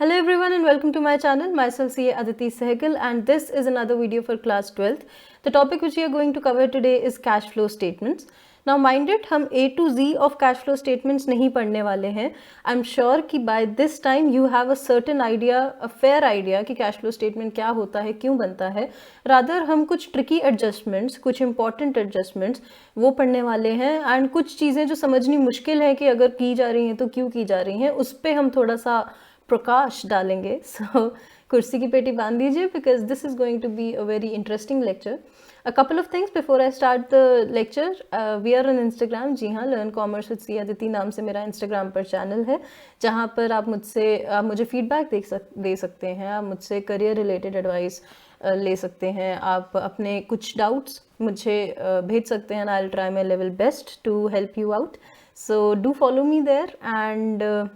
Hello everyone and welcome to my channel. Myself CA Aditi Sehgal and this is another video for class 12th. The topic which we are going to cover today is cash flow statements. Now mind it, हम A to Z of cash flow statements नहीं पढ़ने वाले हैं. I'm sure कि by this time you have a certain idea, a fair idea कि cash flow statement क्या होता है, क्यों बनता है. Rather हम कुछ tricky adjustments, कुछ important adjustments वो पढ़ने वाले हैं and कुछ चीज़ें जो समझनी मुश्किल है कि अगर की जा रही हैं तो क्यों की जा रही हैं, उस पर हम थोड़ा सा प्रकाश डालेंगे. सो कुर्सी की पेटी बांध दीजिए because this is going to be a very interesting lecture. A couple of things before I start the lecture. We are on Instagram. जी हाँ, learn commerce with C Aditi नाम से मेरा इंस्टाग्राम पर चैनल है, जहाँ पर आप मुझे फीडबैक दे सकते हैं. आप मुझसे करियर रिलेटेड एडवाइस ले सकते हैं. आप अपने कुछ डाउट्स मुझे भेज सकते हैं. I will try my level best to help you out. So do follow me there and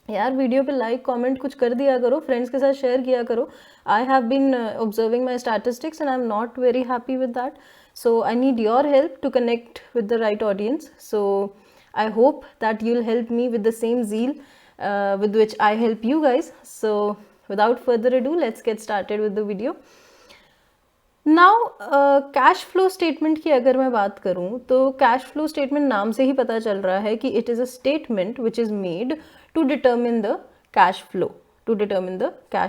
यार वीडियो पे लाइक कमेंट कुछ कर दिया करो, फ्रेंड्स के साथ शेयर किया करो. I have been observing my statistics and I am not very happy with that. So I need your help to connect with the right audience. So I hope that you will help me with the same zeal with which I help you guys. So without further ado, let's get started with the video. Now cash flow statement की अगर मैं बात करूं तो cash flow statement नाम से ही पता चल रहा है कि it is a statement which is made to determine the cash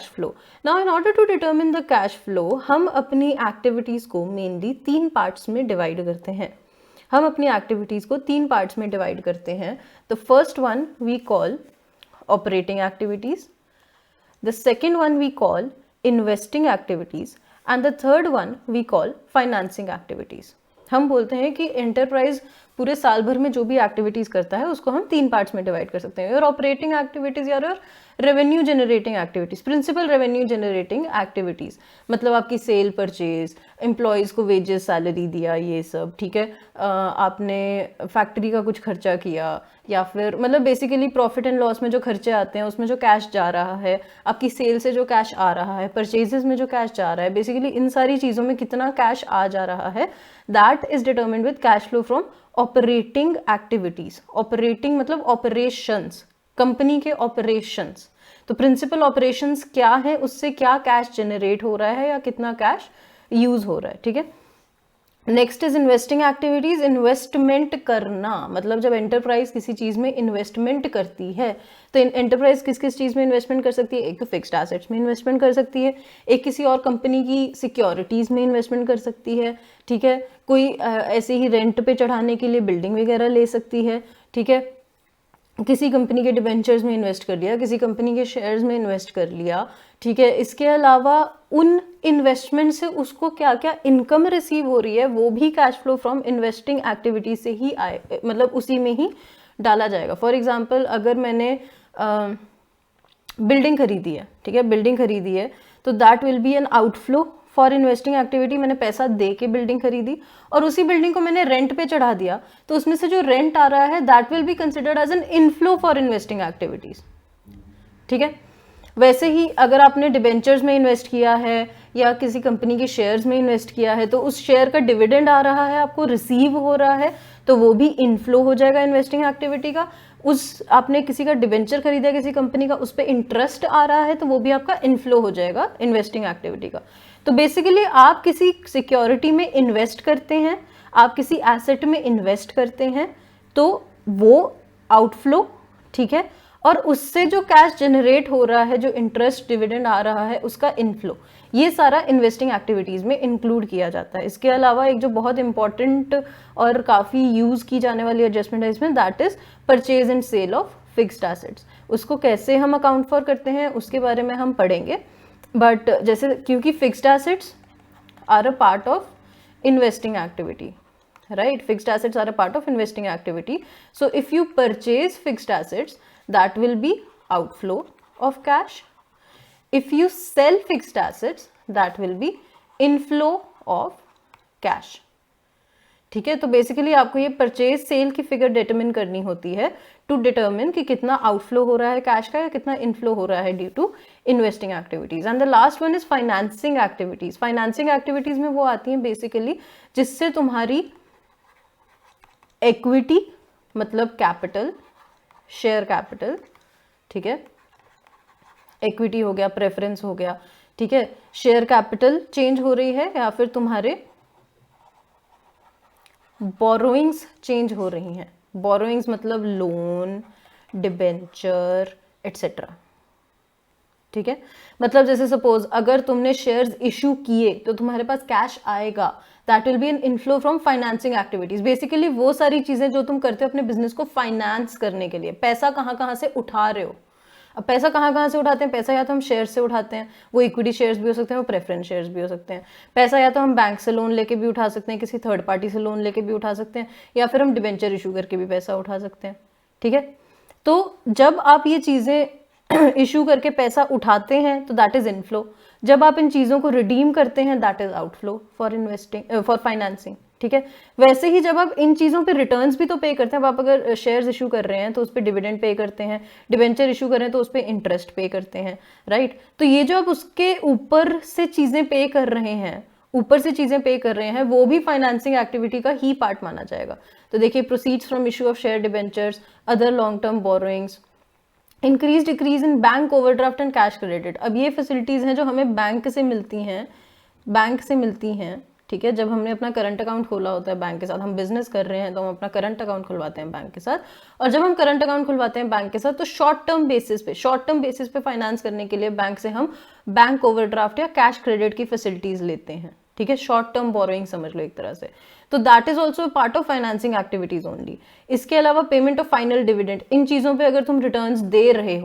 flow. Now in order to determine the cash flow हम अपनी एक्टिविटीज़ को मेनली तीन पार्ट्स में डिवाइड करते हैं. The first one we call operating activities, the second one we call investing activities and the third one we call financing activities. हम बोलते हैं कि एंटरप्राइज पूरे साल भर में जो भी एक्टिविटीज़ करता है उसको हम तीन पार्ट्स में डिवाइड कर सकते हैं. और ऑपरेटिंग एक्टिविटीज़ या revenue generating activities, principal revenue generating activities, मतलब आपकी सेल परचेज, एम्प्लॉयज़ को वेजेस सैलरी दिया, ये सब ठीक है. आपने फैक्ट्री का कुछ खर्चा किया, या फिर मतलब बेसिकली प्रॉफिट एंड लॉस में जो खर्चे आते हैं उसमें जो कैश जा रहा है, आपकी सेल से जो कैश आ रहा है, परचेजेस में जो कैश जा रहा है, बेसिकली इन सारी चीज़ों में कितना कैश आ जा रहा है, that is determined with cash flow from operating activities. Operating मतलब ऑपरेशंस, कंपनी के ऑपरेशंस. तो प्रिंसिपल ऑपरेशंस क्या है, उससे क्या कैश जनरेट हो रहा है या कितना कैश यूज हो रहा है, ठीक है. Next is investing activities. Investment करना मतलब जब एंटरप्राइज किसी चीज़ में इन्वेस्टमेंट करती है तो एंटरप्राइज किस किस चीज़ में इन्वेस्टमेंट कर सकती है. एक तो फिक्स्ड एसेट्स में इन्वेस्टमेंट कर सकती है, एक किसी और कंपनी की सिक्योरिटीज़ में इन्वेस्टमेंट कर सकती है, ठीक है. कोई ऐसे ही रेंट पे चढ़ाने के लिए बिल्डिंग वगैरह ले सकती है, ठीक है. किसी कंपनी के डिबेंचर्स में इन्वेस्ट कर लिया, किसी कंपनी के शेयर्स में इन्वेस्ट कर लिया, ठीक है. इसके अलावा उन इन्वेस्टमेंट से उसको क्या क्या इनकम रिसीव हो रही है वो भी cash flow from investing activity से ही आए, मतलब उसी में ही डाला जाएगा. फॉर एग्जांपल अगर मैंने बिल्डिंग खरीदी है, ठीक है, बिल्डिंग खरीदी है तो that will be an outflow for investing activity. मैंने पैसा दे के बिल्डिंग खरीदी और उसी बिल्डिंग को मैंने रेंट पे चढ़ा दिया, तो उसमें से जो रेंट आ रहा है that will be considered as an inflow for investing activities, ठीक है. वैसे ही अगर आपने डिबेंचर्स में इन्वेस्ट किया है या किसी कंपनी के शेयर्स में इन्वेस्ट किया है तो उस शेयर का डिविडेंड आ रहा है, आपको रिसीव हो रहा है, तो वो भी इनफ्लो हो जाएगा इन्वेस्टिंग एक्टिविटी का. उस आपने किसी का डिबेंचर खरीदा किसी कंपनी का, उस पर इंटरेस्ट आ रहा है तो वो भी आपका इनफ्लो हो जाएगा इन्वेस्टिंग एक्टिविटी का. तो बेसिकली आप किसी सिक्योरिटी में इन्वेस्ट करते हैं, आप किसी एसेट में इन्वेस्ट करते हैं तो वो आउटफ्लो, ठीक है. और उससे जो कैश जनरेट हो रहा है, जो इंटरेस्ट डिविडेंड आ रहा है, उसका इनफ्लो, ये सारा इन्वेस्टिंग एक्टिविटीज में इंक्लूड किया जाता है. इसके अलावा एक जो बहुत इंपॉर्टेंट और काफ़ी यूज की जाने वाली एडजस्टमेंट है इसमें, that is purchase and sale of fixed assets. उसको कैसे हम अकाउंट फॉर करते हैं उसके बारे में हम पढ़ेंगे. बट जैसे क्योंकि fixed assets are a part of investing activity, right? Fixed assets are a part of investing activity. So if you purchase fixed assets, that will be outflow of cash. If you sell fixed assets, that will be inflow of cash. ठीक है. तो basically आपको ये purchase sale की figure determine करनी होती है to determine कि कितना आउटफ्लो हो रहा है कैश का या कितना इनफ्लो हो रहा है due to investing activities. And the last one is financing activities. Financing activities में वो आती हैं बेसिकली जिससे तुम्हारी इक्विटी मतलब कैपिटल, शेयर कैपिटल, ठीक है, इक्विटी हो गया, प्रेफरेंस हो गया, ठीक है, शेयर कैपिटल चेंज हो रही है, या फिर तुम्हारे बोरोइंग्स चेंज हो रही हैं। बोरोइंग्स मतलब लोन, डिबेंचर एटसेट्रा, ठीक है। मतलब जैसे सपोज अगर तुमने शेयर्स इशू किए तो तुम्हारे पास कैश आएगा, that will be an inflow from financing activities. Basically वो सारी चीजें जो तुम करते हो अपने बिजनेस को फाइनेंस करने के लिए, पैसा कहाँ कहाँ से उठा रहे हो। अब पैसा कहाँ कहाँ से उठाते हैं, पैसा या तो हम शेयर से उठाते हैं, वो इक्विटी शेयर्स भी हो सकते हैं, वो प्रेफरेंस शेयर्स भी हो सकते हैं। पैसा या तो हम बैंक से लोन लेके भी उठा सकते हैं, किसी थर्ड पार्टी से लोन लेके भी उठा सकते हैं, या फिर हम डिबेंचर इशू करके भी पैसा उठा सकते हैं, ठीक है। तो जब आप ये चीजें इशू करके पैसा उठाते हैं तो दैट इज इनफ्लो, जब आप इन चीजों को रिडीम करते हैं that is outflow for investing, for financing, ठीक है। वैसे ही जब आप इन चीजों पे रिटर्न्स भी तो पे करते हैं, अब आप अगर शेयर्स इशू कर रहे हैं तो उस पर डिविडेंड पे करते हैं, डिबेंचर इशू कर रहे हैं तो उस पर इंटरेस्ट पे करते हैं, राइट। तो ये जो आप उसके ऊपर से चीजें पे कर रहे हैं, ऊपर से चीजें पे कर रहे हैं, वो भी फाइनेंसिंग एक्टिविटी का ही पार्ट माना जाएगा। तो देखिए, proceeds from issue of share debentures, other long term borrowings, increase decrease in bank overdraft and cash credit. अब ये फैसिलिटीज हैं जो हमें बैंक से मिलती हैं, बैंक से मिलती हैं, ठीक है। जब हमने अपना करंट अकाउंट खोला होता है बैंक के साथ, हम बिजनेस कर रहे हैं तो हम अपना करंट अकाउंट खुलवाते हैं बैंक के साथ, और जब हम करंट अकाउंट खुलवाते हैं बैंक के साथ तो शॉर्ट टर्म बेसिस पे फाइनेंस करने के लिए बैंक से हम बैंक ओवरड्राफ्ट या कैश क्रेडिट की फैसिलिटीज लेते हैं, ठीक है। शॉर्ट टर्म बोरोइंग समझ लो एक तरह से। तो that is also part of financing activities only. इसके अलावा पेमेंट ऑफ फाइनल डिविडेंड, इन चीजों पे अगर तुम रिटर्न्स दे रहे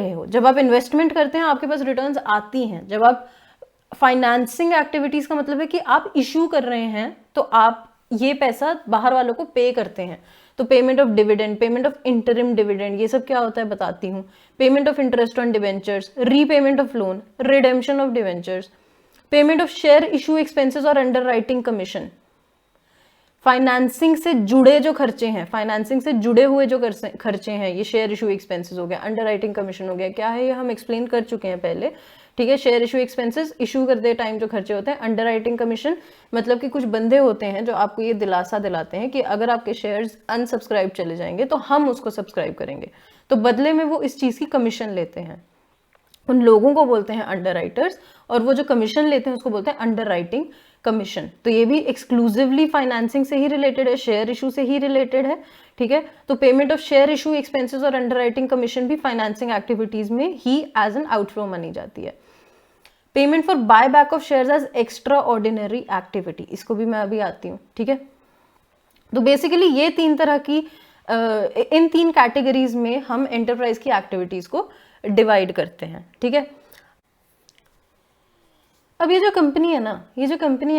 हो, जब आप इन्वेस्टमेंट करते हैं आपके पास रिटर्न्स आती हैं। जब आप फाइनेंसिंग एक्टिविटीज का मतलब है कि आप इशू कर रहे हैं तो आप ये पैसा बाहर वालों को पे करते हैं। तो payment of dividend, payment of interim dividend, ये सब क्या होता है बताती हूँ। Payment of interest on debentures, repayment of loan, redemption of debentures, payment of share issue expenses और अंडर राइटिंग कमीशन। फाइनेंसिंग से जुड़े जो खर्चे हैं, फाइनेंसिंग से जुड़े हुए जो खर्चे हैं, ये शेयर इशू एक्सपेंसेस हो गया, अंडर राइटिंग कमीशन हो गया। क्या है ये हम एक्सप्लेन कर चुके हैं पहले, ठीक है। शेयर इशू एक्सपेंसेस इशू करते टाइम जो खर्चे होते हैं। अंडर राइटिंग कमीशन मतलब कि कुछ बंदे होते हैं जो आपको ये दिलासा दिलाते हैं कि अगर आपके शेयर्स अनसब्सक्राइब चले जाएंगे तो हम उसको सब्सक्राइब करेंगे, तो बदले में वो इस चीज की कमीशन लेते हैं। उन लोगों को बोलते हैं अंडर राइटर्स, और वो जो कमीशन लेते हैं उसको बोलते हैं अंडर राइटिंग कमीशन। तो ये भी एक्सक्लूसिवली फाइनेंसिंग से ही रिलेटेड है, शेयर इशू से ही रिलेटेड है, ठीक है। तो payment of share issue expenses और अंडर राइटिंग कमीशन भी फाइनेंसिंग एक्टिविटीज में ही एज एन आउटफ्लो मानी जाती है। Payment for buy back of shares as extraordinary activity, इसको भी मैं अभी आती हूँ, ठीक है। तो बेसिकली ये तीन तरह की इन तीन कैटेगरीज में हम एंटरप्राइज की एक्टिविटीज को डिवाइड करते हैं, ठीक है। अब ये जो कंपनी है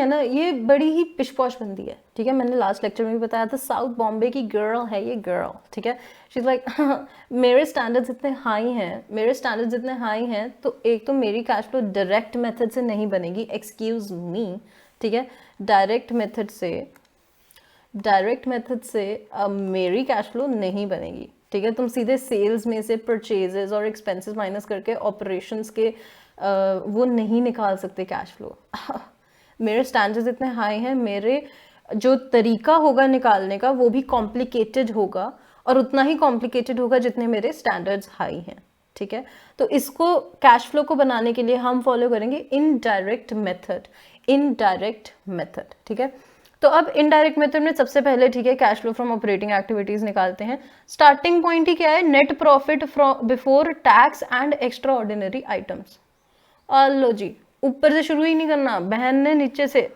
ना, ये बड़ी ही पिशपॉश बंदी है, ठीक है। मैंने लास्ट लेक्चर में भी बताया था, साउथ बॉम्बे की गर्ल है ये गर्ल, ठीक है। शी इज लाइक मेरे स्टैंडर्ड्स इतने हाई हैं तो एक तो मेरी कैश फ्लो डायरेक्ट मेथड से नहीं बनेगी, एक्सक्यूज मी, ठीक है। डायरेक्ट मेथड से मेरी कैश फ्लो नहीं बनेगी, ठीक है। तुम सीधे सेल्स में से परचेजेस और एक्सपेंसेस माइनस करके ऑपरेशंस के वो नहीं निकाल सकते कैश फ्लो। मेरे स्टैंडर्ड्स इतने हाई हैं, मेरे जो तरीका होगा निकालने का वो भी कॉम्प्लिकेटेड होगा, और उतना ही कॉम्प्लिकेटेड होगा जितने मेरे स्टैंडर्ड्स हाई हैं, ठीक है। तो इसको कैश फ्लो को बनाने के लिए हम फॉलो करेंगे इनडायरेक्ट मेथड, ठीक है। तो अब इनडायरेक्ट मेथड में सबसे पहले, ठीक है, cash flow from operating activities निकालते हैं। स्टार्टिंग पॉइंट ही क्या है, net profit before tax and extra ordinary items. लो जी, ऊपर से शुरू ही नहीं करना, बहन ने नीचे से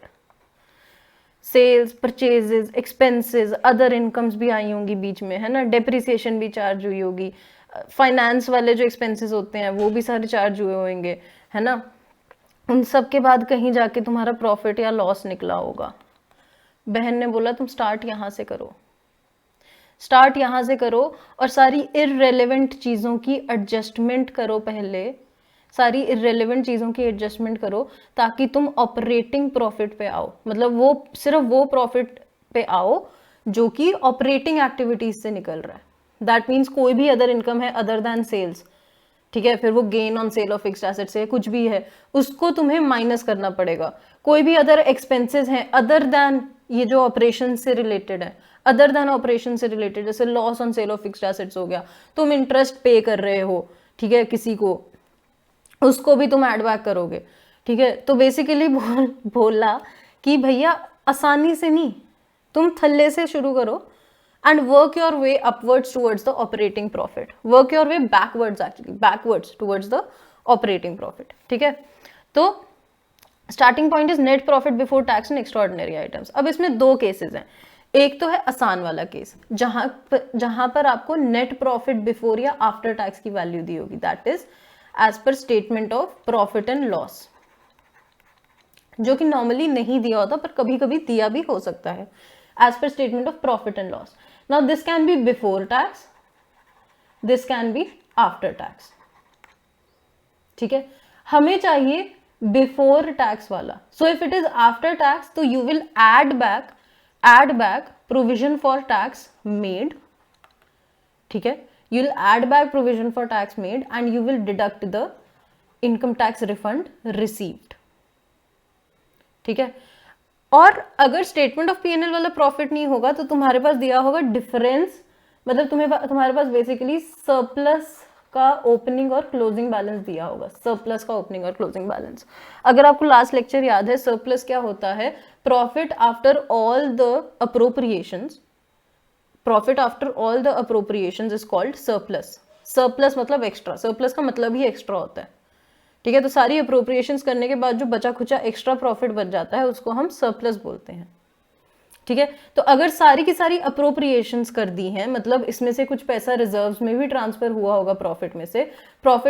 sales, purchases, expenses, other incomes भी आई होंगी बीच में, है ना, डेप्रिसिएशन भी चार्ज हुई होगी, फाइनेंस वाले जो एक्सपेंसेस होते हैं वो भी सारे चार्ज हुए होंगे, है ना। उन सब के बाद कहीं जाके तुम्हारा प्रॉफिट या लॉस निकला होगा। बहन ने बोला तुम स्टार्ट यहाँ से करो और सारी इररेलेवेंट चीज़ों की एडजस्टमेंट करो, पहले सारी इररेलेवेंट चीज़ों की एडजस्टमेंट करो ताकि तुम ऑपरेटिंग प्रॉफिट पे आओ। मतलब वो सिर्फ वो प्रॉफिट पे आओ जो कि ऑपरेटिंग एक्टिविटीज से निकल रहा है। दैट मीन्स कोई भी अदर इनकम है अदर दैन सेल्स, ठीक है, फिर वो gain on sale of fixed assets है, कुछ भी है, उसको तुम्हें माइनस करना पड़ेगा। कोई भी अदर एक्सपेंसेस हैं अदर दैन ये जो ऑपरेशन से रिलेटेड है, अदर दैन ऑपरेशन से रिलेटेड, जैसे loss on sale of fixed assets हो गया, तुम इंटरेस्ट पे कर रहे हो, ठीक है, किसी को, उसको भी तुम ऐड बैक करोगे, ठीक है। तो बेसिकली बोला कि भैया आसानी से नहीं, तुम थल्ले से शुरू करो and work your way upwards towards the operating profit, work your way backwards, actually backwards towards the operating profit, ठीक है। तो starting point is net profit before tax and extraordinary items. अब इसमें दो केसेस हैं, एक तो है आसान वाला केस जहां पर आपको नेट प्रॉफिट बिफोर या आफ्टर टैक्स की वैल्यू दी होगी, that is as per statement of profit and loss, जो कि नॉर्मली नहीं दिया होता पर कभी कभी दिया भी हो सकता है, as per statement of profit and loss. Now this can be before tax, this can be after tax, ठीक है। हमें चाहिए बिफोर टैक्स वाला, so if it is after tax तो you will add back provision for tax made, ठीक है, you will add back provision for tax made and you will deduct the income tax refund received, ठीक है। और अगर statement of PNL वाला profit नहीं होगा तो तुम्हारे पास दिया होगा डिफरेंस, मतलब तुम्हारे पास बेसिकली सरप्लस का ओपनिंग और क्लोजिंग बैलेंस दिया होगा, सरप्लस का ओपनिंग और क्लोजिंग बैलेंस। अगर आपको लास्ट लेक्चर याद है, सरप्लस क्या होता है, profit after all the appropriations, profit after all the appropriations is called surplus. Surplus मतलब एक्स्ट्रा, सरप्लस का मतलब ही एक्स्ट्रा होता है, ठीक है। तो सारी अप्रोप्रिएशंस करने के बाद जो बचा खुचा एक्स्ट्रा प्रॉफिट बच जाता है उसको हम सरप्लस बोलते हैं, ठीक है। तो अगर सारी की सारी अप्रोप्रिएशंस कर दी हैं, मतलब इसमें से कुछ पैसा रिजर्व्स में भी ट्रांसफर हुआ होगा, प्रॉफिट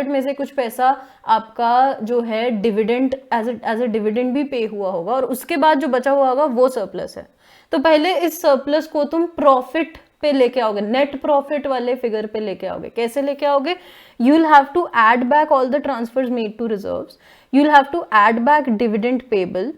में से कुछ पैसा आपका जो है डिविडेंड एज अ डिविडेंड भी पे हुआ होगा, और उसके बाद जो बचा हुआ होगा वो सरप्लस है। तो पहले इस सरप्लस को तुम प्रॉफिट पे लेके आओगे, नेट प्रॉफिट वाले फिगर पे लेके आओगे। कैसे लेके आओगे, you will have to add back all the transfers made to reserves, you will have to add back dividend payable,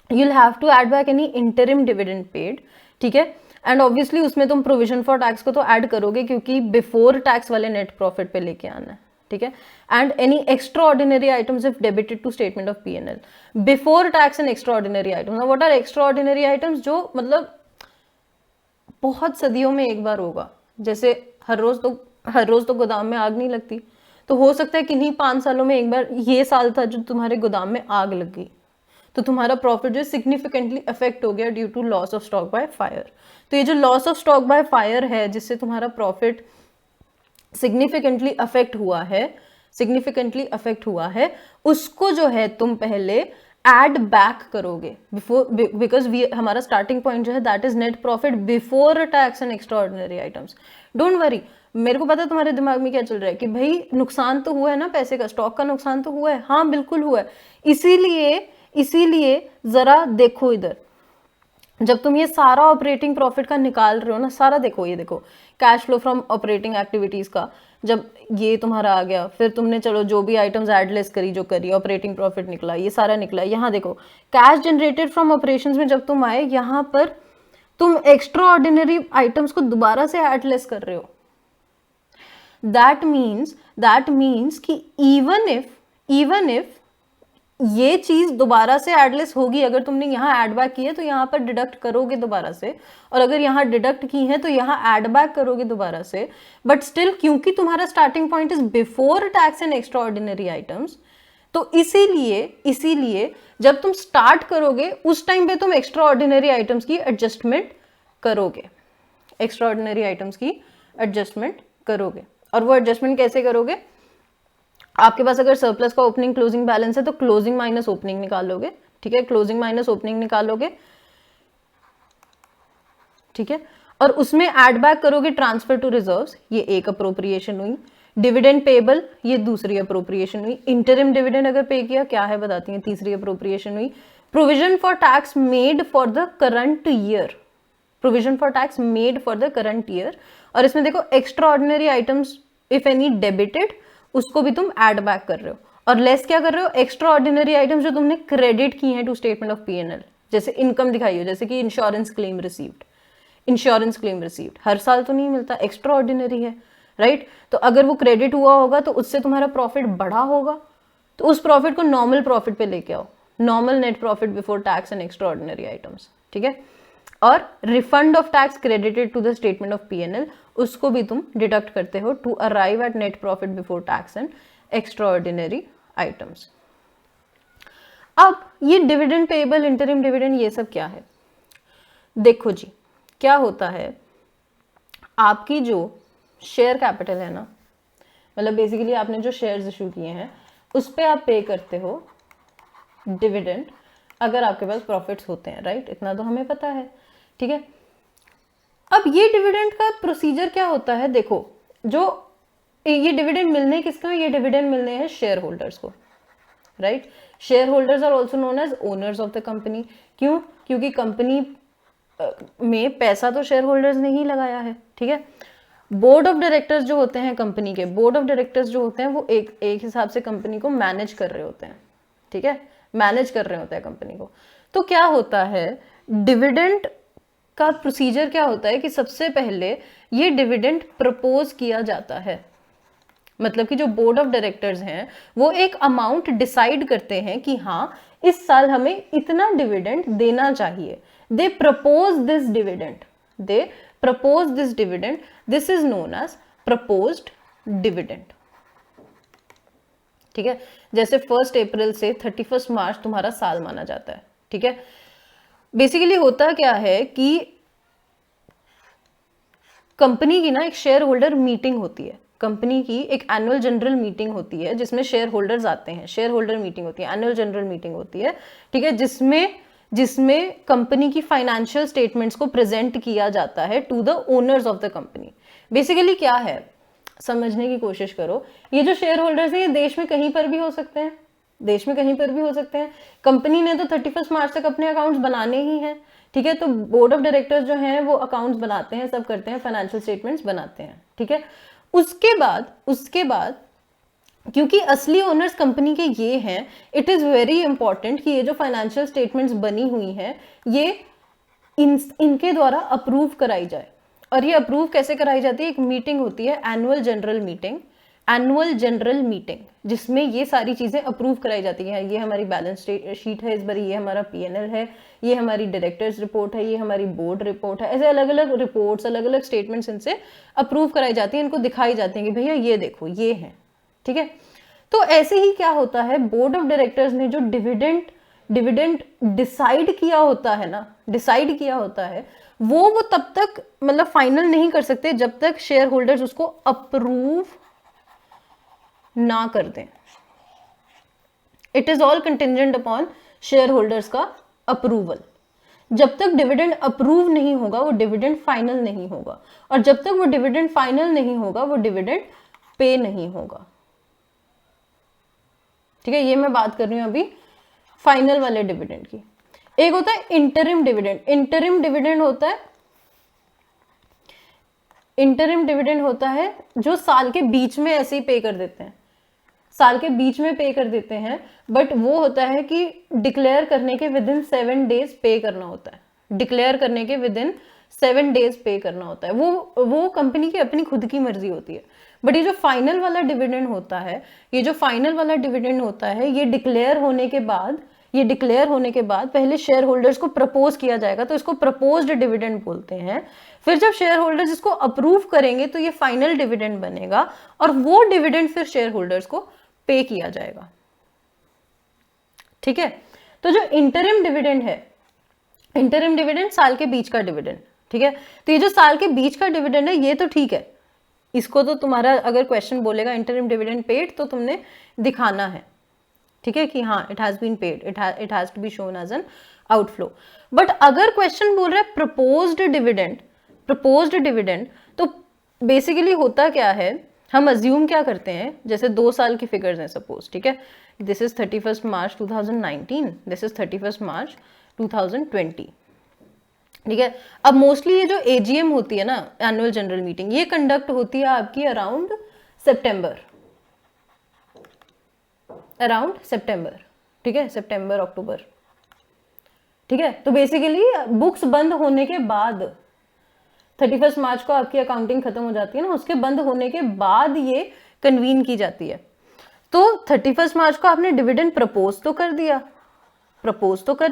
you will have to add back any interim dividend paid, ठीक है। And obviously उसमें तुम provision for tax को तो add करोगे क्योंकि before tax वाले net profit पे लेके आना है, ठीक है। And any extra ordinary items if debited to statement of P&L before tax and extra ordinary items. What are extra ordinary items, जो मतलब बहुत सदियों में एक बार होगा, जैसे हर रोज तो गोदाम में आग नहीं लगती, तो हो सकता है किन्हीं 5 सालों में एक बार ये साल था जो तुम्हारे गोदाम में आग लग गई, तो तुम्हारा प्रॉफिट जो सिग्निफिकेंटली अफेक्ट हो गया due to loss of stock by fire. तो ये जो loss of stock by fire है, जिससे तुम्हारा प्रॉफिट सिग्निफिकेंटली अफेक्ट हुआ है, उसको जो है तुम पहले एड बैक करोगे बिफोर, बिकॉज हमारा स्टार्टिंग पॉइंट जो है that is net profit before tax and extra ordinary items. Don't worry, मेरे को पता है तुम्हारे दिमाग में क्या चल रहा है कि भाई नुकसान तो हुआ है ना, पैसे का, स्टॉक का नुकसान तो हुआ है। हाँ बिल्कुल हुआ है, इसीलिए जरा देखो इधर, जब तुम ये सारा ऑपरेटिंग प्रॉफिट का निकाल रहे हो ना, सारा देखो, ये देखो cash flow from operating activities का, जब ये तुम्हारा आ गया, फिर तुमने चलो जो भी आइटम्स एड लेस करी, जो करी, ऑपरेटिंग प्रॉफिट निकला, ये सारा निकला। यहाँ देखो कैश जनरेटेड फ्रॉम ऑपरेशंस में जब तुम आए, यहाँ पर तुम एक्स्ट्रा ऑर्डिनरी आइटम्स को दोबारा से एड लेस कर रहे हो। दैट मीन्स कि इवन इफ ये चीज दोबारा से एडलेस होगी, अगर तुमने यहाँ एड बैक की है तो यहाँ पर डिडक्ट करोगे दोबारा से, और अगर यहाँ डिडक्ट की है तो यहाँ एड बैक करोगे दोबारा से, बट स्टिल क्योंकि तुम्हारा starting point is before tax and extra ordinary items, तो इसीलिए जब तुम स्टार्ट करोगे उस टाइम पे तुम एक्स्ट्रा ऑर्डिनरी आइटम्स की एडजस्टमेंट करोगे, और वो एडजस्टमेंट कैसे करोगे, आपके पास अगर सरप्लस का ओपनिंग क्लोजिंग बैलेंस है तो क्लोजिंग माइनस ओपनिंग निकालोगे, ठीक है, क्लोजिंग माइनस ओपनिंग निकालोगे, ठीक है, और उसमें ऐड बैक करोगे ट्रांसफर टू रिजर्व्स, ये एक अप्रोप्रिएशन हुई, डिविडेंड पेबल ये दूसरी अप्रोप्रिएशन हुई, इंटरिम डिविडेंड अगर पे किया क्या है बताती है, तीसरी अप्रोप्रिएशन हुई, provision for tax made for the current year, और इसमें देखो extra ordinary items if any debited, उसको भी तुम ऐड बैक कर रहे हो, और लेस क्या कर रहे हो, एक्स्ट्रा ऑर्डिनरी आइटम्स जो तुमने क्रेडिट की हैं टू स्टेटमेंट ऑफ पीएनएल, जैसे इनकम दिखाई हो, जैसे कि इंश्योरेंस क्लेम रिसीव्ड हर साल तो नहीं मिलता, एक्स्ट्रा ऑर्डिनरी है, राइट। तो अगर वो क्रेडिट हुआ होगा तो उससे तुम्हारा प्रॉफिट बढ़ा होगा, तो उस प्रॉफिट को नॉर्मल प्रॉफिट पे लेके आओ, normal net profit before tax and extra ordinary items, ठीक है। और refund of tax credited to the statement of P&L, उसको भी तुम डिडक्ट करते हो to arrive at net profit before tax and extra ordinary items. अब ये डिविडेंड पेएबल, इंटरिम डिविडेंड, ये सब क्या है? देखो जी, क्या होता है, आपकी जो शेयर कैपिटल है ना, मतलब बेसिकली आपने जो शेयर्स इशू किए हैं उस पे आप पे करते हो डिविडेंड अगर आपके पास प्रॉफिट्स होते हैं, राइट? इतना तो हमें पता है, ठीक है। अब ये डिविडेंड का प्रोसीजर क्या होता है? देखो, जो ये डिविडेंड मिलने किसको हैं? ये डिविडेंड मिलने हैं शेयर होल्डर्स को, right? Shareholders are also known as owners of the company. क्यों? क्योंकि कंपनी में पैसा तो शेयर होल्डर्स ने ही लगाया है, ठीक है। बोर्ड ऑफ डायरेक्टर्स जो होते हैं कंपनी के, बोर्ड ऑफ डायरेक्टर्स जो होते हैं वो एक हिसाब से कंपनी को मैनेज कर रहे होते हैं, ठीक है, मैनेज कर रहे होते हैं कंपनी को। तो क्या होता है, डिविडेंड का प्रोसीजर क्या होता है कि सबसे पहले ये डिविडेंड प्रपोज किया जाता है, मतलब कि जो बोर्ड ऑफ डायरेक्टर्स हैं वो एक अमाउंट डिसाइड करते हैं कि हाँ इस साल हमें इतना डिविडेंड देना चाहिए। They propose this dividend, they propose this dividend, this is known as proposed dividend, ठीक है। जैसे 1 अप्रैल से 31 मार्च तुम्हारा साल माना जाता है, ठीक है। बेसिकली होता क्या है कि कंपनी की ना एक शेयर होल्डर मीटिंग होती है, कंपनी की एक एनुअल जनरल मीटिंग होती है जिसमें शेयर होल्डर्स आते हैं, शेयर होल्डर मीटिंग होती है, एनुअल जनरल मीटिंग होती है, ठीक है, जिसमें कंपनी की फाइनेंशियल स्टेटमेंट्स को प्रेजेंट किया जाता है to the owners of the company. Basically क्या है, समझने की कोशिश करो, ये जो शेयर होल्डर्स हैं ये देश में कहीं पर भी हो सकते हैं, देश में कहीं पर भी हो सकते हैं। कंपनी ने तो 31 मार्च तक अपने अकाउंट्स बनाने ही हैं, ठीक है, तो बोर्ड ऑफ डायरेक्टर्स जो हैं वो अकाउंट्स बनाते हैं, सब करते हैं, फाइनेंशियल स्टेटमेंट्स बनाते हैं, ठीक है। उसके बाद क्योंकि असली ओनर्स कंपनी के ये हैं, इट इज वेरी इंपॉर्टेंट कि ये जो फाइनेंशियल स्टेटमेंट्स बनी हुई हैं ये इनके द्वारा अप्रूव कराई जाए। और ये अप्रूव कैसे कराई जाती है? एक मीटिंग होती है, एनुअल जनरल मीटिंग, जिसमें ये सारी चीजें अप्रूव कराई जाती हैं। ये हमारी बैलेंस शीट है इस बार, ये हमारा पीएनएल है, ये हमारी डायरेक्टर्स रिपोर्ट है, ये हमारी बोर्ड रिपोर्ट है, ऐसे अलग अलग रिपोर्ट्स, अलग अलग स्टेटमेंट्स इनसे अप्रूव कराई जाती है, इनको दिखाई जाती है कि भैया ये देखो ये है, ठीक है। तो ऐसे ही क्या होता है, बोर्ड ऑफ डायरेक्टर्स ने जो डिविडेंड डिसाइड किया होता है वो तब तक मतलब फाइनल नहीं कर सकते जब तक शेयर होल्डर्स उसको अप्रूव ना कर दें। It is all contingent upon share holders का अप्रूवल। जब तक डिविडेंड अप्रूव नहीं होगा वो डिविडेंड फाइनल नहीं होगा, और जब तक वो डिविडेंड फाइनल नहीं होगा वो डिविडेंड पे नहीं होगा, ठीक है। ये मैं बात कर रही हूं अभी फाइनल वाले डिविडेंड की। एक होता है इंटरिम डिविडेंड। इंटरिम डिविडेंड होता है जो साल के बीच में ऐसे ही पे कर देते हैं, साल के बीच में पे कर देते हैं, बट वो होता है कि डिक्लेयर करने के विदिन 7 डेज पे करना होता है, डिक्लेयर करने के विदिन 7 डेज पे करना होता है। वो कंपनी की अपनी खुद की मर्जी होती है। बट ये जो फाइनल वाला डिविडेंड होता है, ये डिक्लेयर होने के बाद पहले शेयर होल्डर्स को प्रपोज किया जाएगा, तो इसको प्रपोज्ड डिविडेंड बोलते हैं। फिर जब शेयर होल्डर्स इसको अप्रूव करेंगे तो ये फाइनल डिविडेंड बनेगा, और वो डिविडेंड फिर शेयर होल्डर्स को पे किया जाएगा, ठीक है। तो जो इंटरिम डिविडेंड साल के बीच का डिविडेंड, ठीक है। तो ये जो साल के बीच का डिविडेंड है ये तो ठीक है, इसको तो तुम्हारा अगर क्वेश्चन बोलेगा इंटरिम डिविडेंड पेड तो तुमने दिखाना है, ठीक है, कि हाँ it has been paid, it has to be shown as an outflow. But अगर क्वेश्चन बोल रहा है प्रपोज्ड डिविडेंड, तो बेसिकली होता क्या है, हम अज्यूम क्या करते हैं, जैसे 2 साल की फिगर्स हैं सपोज, ठीक है, this is 31 March 2019, this is 31 मार्च 2020, ठीक है। अब मोस्टली ये जो एजीएम होती है ना, एनुअल जनरल मीटिंग, ये कंडक्ट होती है आपकी अराउंड सितंबर, ठीक है, सितंबर अक्टूबर, ठीक है। तो बेसिकली बुक्स बंद होने के बाद 31 मार्च को आपकी अकाउंटिंग खत्म हो जाती है ना, उसके बंद होने के बाद ये कन्वीन की जाती है। तो 31 मार्च को आपने डिविडेंड प्रपोज तो कर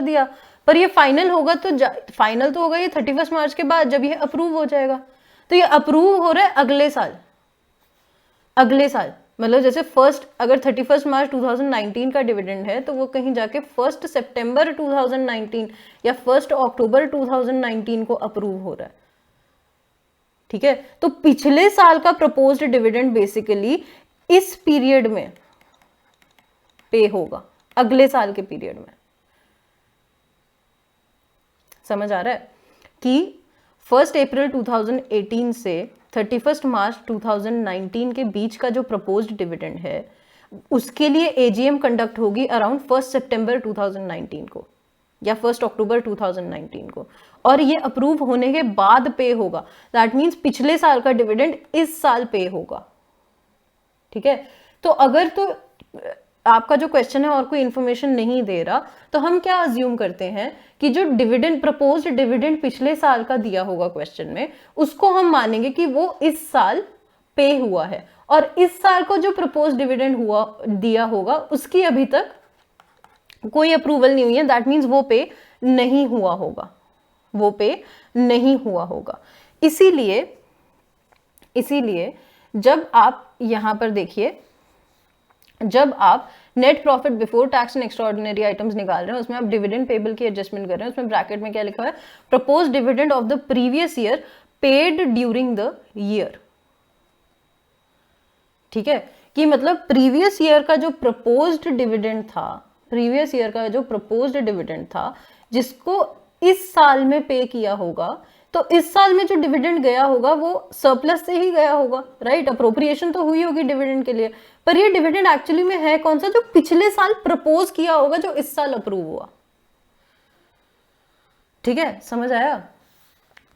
दिया, पर ये फाइनल होगा तो फाइनल तो होगा ये 31 मार्च के बाद जब ये अप्रूव हो जाएगा। तो ये अप्रूव हो रहा है अगले साल, अगले साल मतलब जैसे फर्स्ट, अगर 31 मार्च 2019 का डिविडेंड है तो वो कहीं जाके 1 सितंबर 2019 या 1 अक्टूबर 2019 को अप्रूव हो रहा है। ठीक है, तो पिछले साल का प्रपोज्ड डिविडेंड बेसिकली इस पीरियड में पे होगा, अगले साल के पीरियड में। समझ आ रहा है कि 1 अप्रैल 2018 से 31 मार्च 2019 के बीच का जो प्रपोज्ड डिविडेंड है उसके लिए एजीएम कंडक्ट होगी अराउंड 1 सितंबर 2019 को या 1 अक्टूबर 2019 को, और ये अप्रूव होने के बाद पे होगा। दैट मीन्स पिछले साल का डिविडेंड इस साल पे होगा। ठीक है, तो अगर तो आपका जो क्वेश्चन है और कोई इंफॉर्मेशन नहीं दे रहा तो हम क्या अज्यूम करते हैं कि जो डिविडेंड, प्रपोज्ड डिविडेंड पिछले साल का दिया होगा क्वेश्चन में, उसको हम मानेंगे कि वो इस साल पे हुआ है, और इस साल को जो प्रपोज्ड डिविडेंड हुआ दिया होगा उसकी अभी तक कोई अप्रूवल नहीं हुई है। दैट मीन्स वो पे नहीं हुआ होगा, वो पे नहीं हुआ होगा। इसीलिए जब आप यहां पर देखिए, जब आप net profit before tax and extraordinary items निकाल रहे हैं उसमें आप डिविडेंड पेबल की एडजस्टमेंट कर रहे हैं, उसमें ब्रैकेट में क्या लिखा है, propose dividend of the previous year paid during the year. ठीक है, कि मतलब प्रीवियस ईयर का जो प्रपोज्ड डिविडेंड था, प्रीवियस ईयर का जो प्रपोज्ड डिविडेंड था जिसको इस साल में पे किया होगा, तो इस साल में जो डिविडेंड गया होगा वो सरप्लस से ही गया होगा, राइट। अप्रोप्रिएशन तो हुई होगी डिविडेंड के लिए, पर ये डिविडेंड एक्चुअली में है कौन सा, जो पिछले साल प्रपोज किया होगा, जो इस साल अप्रूव हुआ। ठीक है, समझ आया।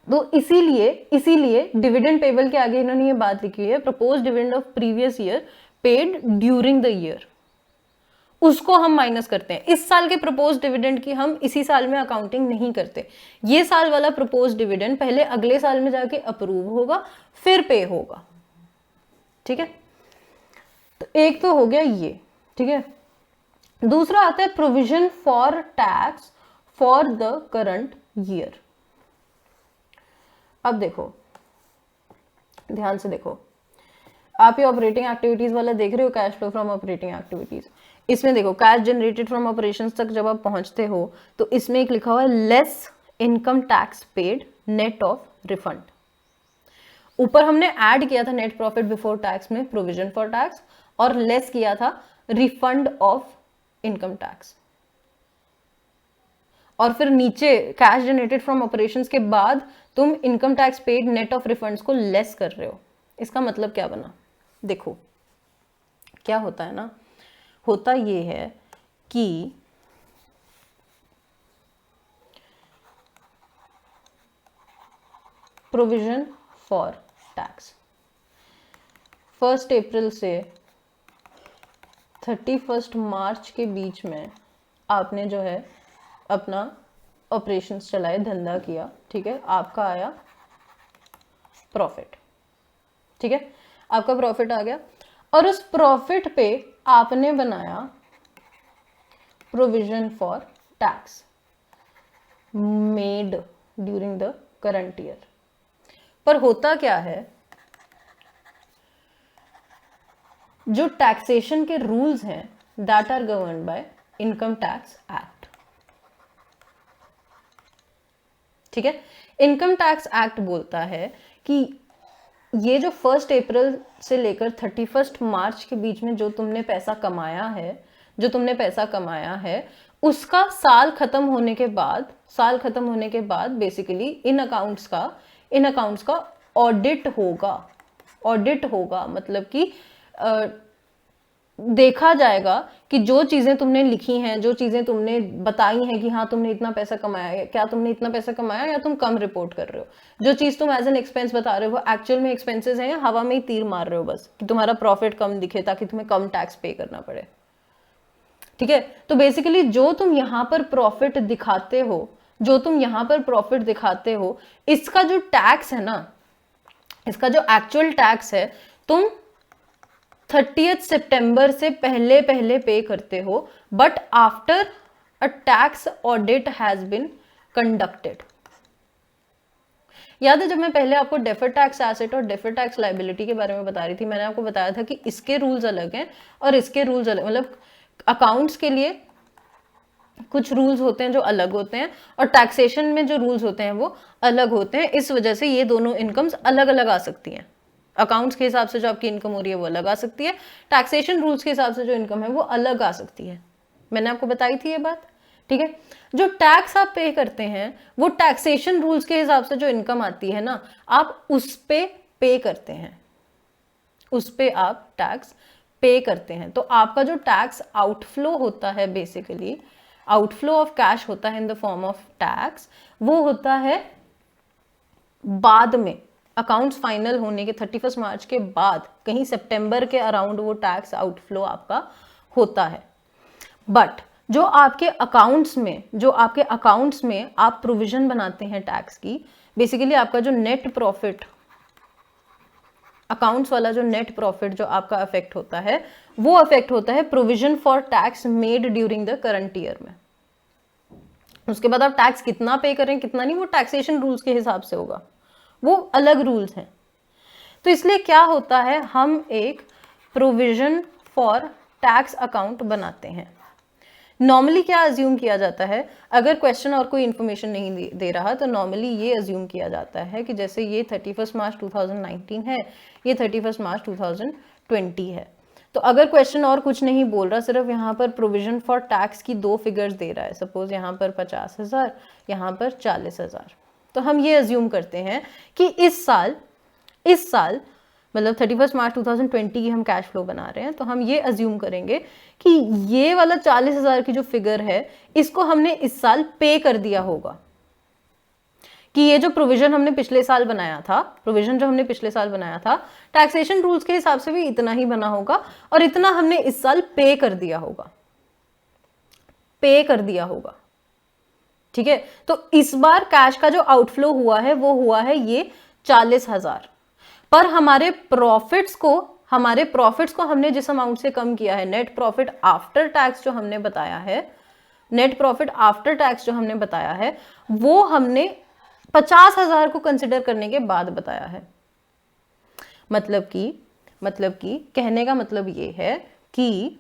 तो इसीलिए डिविडेंड पेबल के आगे इन्होंने ये बात लिखी है, propose dividend of previous year paid during the year, उसको हम माइनस करते हैं। इस साल के प्रपोज डिविडेंड की हम इसी साल में अकाउंटिंग नहीं करते। ये साल वाला प्रपोज डिविडेंड पहले अगले साल में जाके अप्रूव होगा, फिर पे होगा। ठीक है, तो एक तो हो गया ये। ठीक है, दूसरा आता है provision for tax for the current year. अब देखो, ध्यान से देखो, आप ये ऑपरेटिंग एक्टिविटीज वाला देख रहे हो, cash flow from operating activities. इसमें देखो कैश जनरेटेड फ्रॉम ऑपरेशंस तक जब आप पहुंचते हो तो इसमें एक लिखा हुआ है less income tax paid net of refund. ऊपर हमने ऐड किया था नेट प्रॉफिट बिफोर टैक्स में प्रोविजन फॉर टैक्स, और लेस किया था रिफंड ऑफ इनकम टैक्स, और फिर नीचे कैश जनरेटेड फ्रॉम ऑपरेशंस के बाद तुम income tax paid net of refunds को लेस कर रहे हो। इसका मतलब क्या बना, देखो क्या होता है ना, होता ये है कि प्रोविजन फॉर टैक्स 1 अप्रैल से 31 मार्च के बीच में आपने जो है अपना ऑपरेशंस चलाए, धंधा किया। ठीक है, आपका आया प्रॉफिट। ठीक है, आपका प्रॉफिट आ गया, और उस प्रॉफिट पे आपने बनाया provision for tax made during the current year. पर होता क्या है, जो टैक्सेशन के रूल्स हैं that are governed by income tax act. ठीक है, इनकम टैक्स एक्ट बोलता है कि ये जो 1 अप्रैल से लेकर 31 मार्च के बीच में जो तुमने पैसा कमाया है, उसका साल खत्म होने के बाद बेसिकली इन अकाउंट्स का ऑडिट होगा। मतलब कि देखा जाएगा कि जो चीजें तुमने लिखी हैं, जो चीजें तुमने बताई हैं कि हाँ तुमने इतना पैसा कमाया है, क्या तुमने इतना पैसा कमाया या तुम कम रिपोर्ट कर रहे हो। जो चीज तुम एज एन एक्सपेंस बता रहे हो वो एक्चुअल में एक्सपेंसेस हैं या हवा में ही तीर मार रहे हो बस कि तुम्हारा प्रॉफिट कम दिखे ताकि तुम्हें कम टैक्स पे करना पड़े। ठीक है, तो बेसिकली जो तुम यहाँ पर प्रॉफिट दिखाते हो, इसका जो टैक्स है ना, इसका जो एक्चुअल टैक्स है तुम 30 सितंबर से पहले पे करते हो, but after a tax audit has been conducted. याद है जब मैं पहले आपको डेफर्ड टैक्स एसेट और डेफर्ड टैक्स लायबिलिटी के बारे में बता रही थी, मैंने आपको बताया था कि इसके रूल्स अलग हैं और इसके रूल्स अलग, मतलब अकाउंट्स के लिए कुछ रूल्स होते हैं जो अलग होते हैं और टैक्सेशन में जो रूल्स होते हैं वो अलग होते हैं। इस वजह से ये दोनों इनकम्स अलग अलग आ सकती हैं। अकाउंट्स के हिसाब से जो आपकी इनकम हो रही है वो अलग आ सकती है, टैक्सेशन रूल्स के हिसाब से जो इनकम है वो अलग आ सकती है। मैंने आपको बताई थी ये बात, ठीक है। जो टैक्स आप पे करते हैं वो टैक्सेशन रूल्स के हिसाब से जो इनकम आती है ना, आप उस पे करते हैं, उस पे आप टैक्स पे करते हैं। तो आपका जो टैक्स आउटफ्लो होता है, बेसिकली आउटफ्लो ऑफ कैश होता है in the form of tax, वो होता है बाद में, अकाउंट्स फाइनल होने के 31 मार्च के बाद, कहीं सितंबर के अराउंड वो टैक्स आउटफ्लो आपका होता है। बट जो आपके अकाउंट्स में आप प्रोविजन बनाते हैं टैक्स की, बेसिकली आपका जो नेट प्रॉफिट, अकाउंट्स वाला जो नेट प्रॉफिट जो आपका अफेक्ट होता है, वो अफेक्ट होता है provision for tax made during the current year में। उसके बाद आप टैक्स कितना पे करें कितना नहीं, वो टैक्सेशन रूल्स के हिसाब से होगा, वो अलग रूल्स हैं। तो इसलिए क्या होता है, हम एक प्रोविजन फॉर टैक्स अकाउंट बनाते हैं। नॉर्मली क्या अज्यूम किया जाता है, अगर क्वेश्चन और कोई इन्फॉर्मेशन नहीं दे रहा तो नॉर्मली ये अज्यूम किया जाता है कि जैसे ये 31 मार्च 2019 है, ये 31 मार्च 2020 है, तो अगर क्वेश्चन और कुछ नहीं बोल रहा, सिर्फ यहाँ पर प्रोविजन फॉर टैक्स की 2 फिगर्स दे रहा है, सपोज यहाँ पर 50,000, यहाँ पर 40,000, तो हम ये अज्यूम करते हैं कि इस साल मतलब 31 मार्च 2020 की हम कैश फ्लो बना रहे हैं, तो हम ये अज्यूम करेंगे कि ये वाला 40,000 की जो फिगर है इसको हमने इस साल पे कर दिया होगा, कि ये जो प्रोविजन हमने पिछले साल बनाया था, टैक्सेशन रूल्स के हिसाब से भी इतना ही बना होगा और इतना हमने इस साल पे कर दिया होगा, ठीक है। तो इस बार कैश का जो आउटफ्लो हुआ है वो हुआ है ये 40,000, पर हमारे प्रॉफिट्स को हमने जिस अमाउंट से कम किया है, नेट प्रॉफिट आफ्टर टैक्स जो हमने बताया है, वो हमने 50,000 को कंसिडर करने के बाद बताया है। मतलब कि कहने का मतलब ये है कि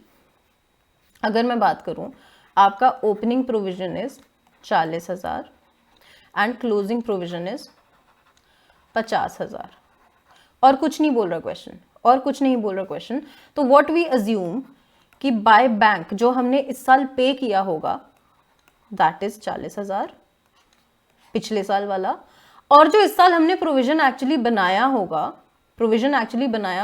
अगर मैं बात करूं, आपका opening provision is 40,000 and closing provision is 50,000 और कुछ नहीं बोल रहा क्वेश्चन, तो व्हाट वी अज्यूम कि बाय बैंक जो हमने इस साल पे किया होगा दैट इज 40,000 पिछले साल वाला, और जो इस साल हमने प्रोविजन एक्चुअली बनाया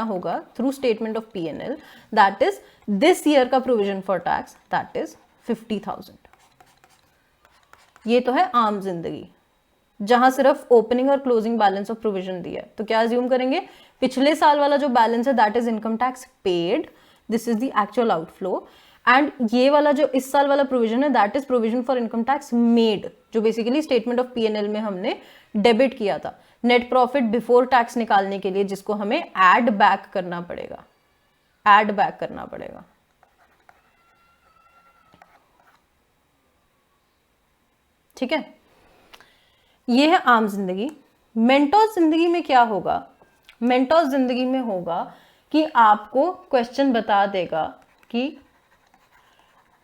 होगा through statement of P&L, that is this year का provision for tax, that is 50,000। ये तो है आम जिंदगी, जहां सिर्फ ओपनिंग और क्लोजिंग बैलेंस ऑफ प्रोविजन दिया है। तो क्या अज्यूम करेंगे, पिछले साल वाला जो बैलेंस है that is income tax paid, this is the actual outflow, and ये वाला जो इस साल वाला प्रोविजन है that is provision for income tax made, जो बेसिकली स्टेटमेंट ऑफ P&L में हमने डेबिट किया था नेट प्रॉफिट बिफोर टैक्स निकालने के लिए, जिसको हमें ऐड बैक करना पड़ेगा। ठीक है, ये है आम जिंदगी। मेंटोस जिंदगी में क्या होगा, मेंटोस जिंदगी में होगा कि आपको क्वेश्चन बता देगा कि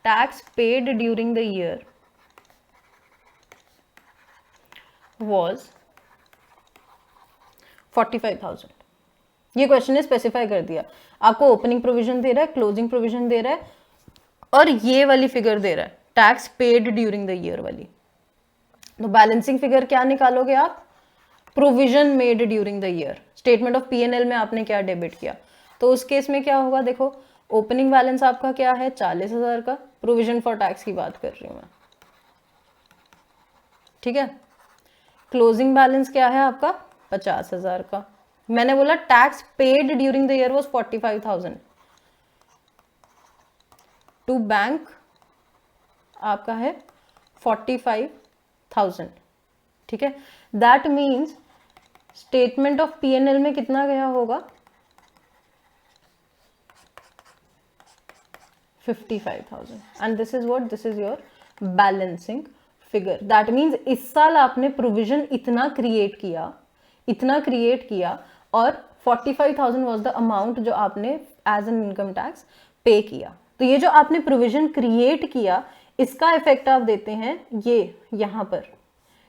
tax paid during the year was 45,000। ये क्वेश्चन ने स्पेसिफाई कर दिया, आपको ओपनिंग प्रोविजन दे रहा है, क्लोजिंग प्रोविजन दे रहा है और ये वाली फिगर दे रहा है tax paid during the year वाली। तो बैलेंसिंग फिगर क्या निकालोगे आप, provision made during the year, statement of P&L में आपने क्या डेबिट किया। तो उस केस में क्या होगा, देखो ओपनिंग बैलेंस आपका क्या है 40,000 का, प्रोविजन फॉर टैक्स की बात कर रही हूं मैं, ठीक है। क्लोजिंग बैलेंस क्या है आपका 50,000 का, मैंने बोला tax paid during the year was 45,000, to bank आपका है 45,000, ठीक है। That means statement of P&L में कितना गया होगा 55,000, and this is your balancing figure. That means इस साल आपने प्रोविजन इतना क्रिएट किया इतना क्रिएट किया और 45,000 वाज द अमाउंट जो आपने एज एन इनकम टैक्स पे किया। तो ये जो आपने प्रोविजन क्रिएट किया इसका इफेक्ट आप देते हैं ये यहाँ पर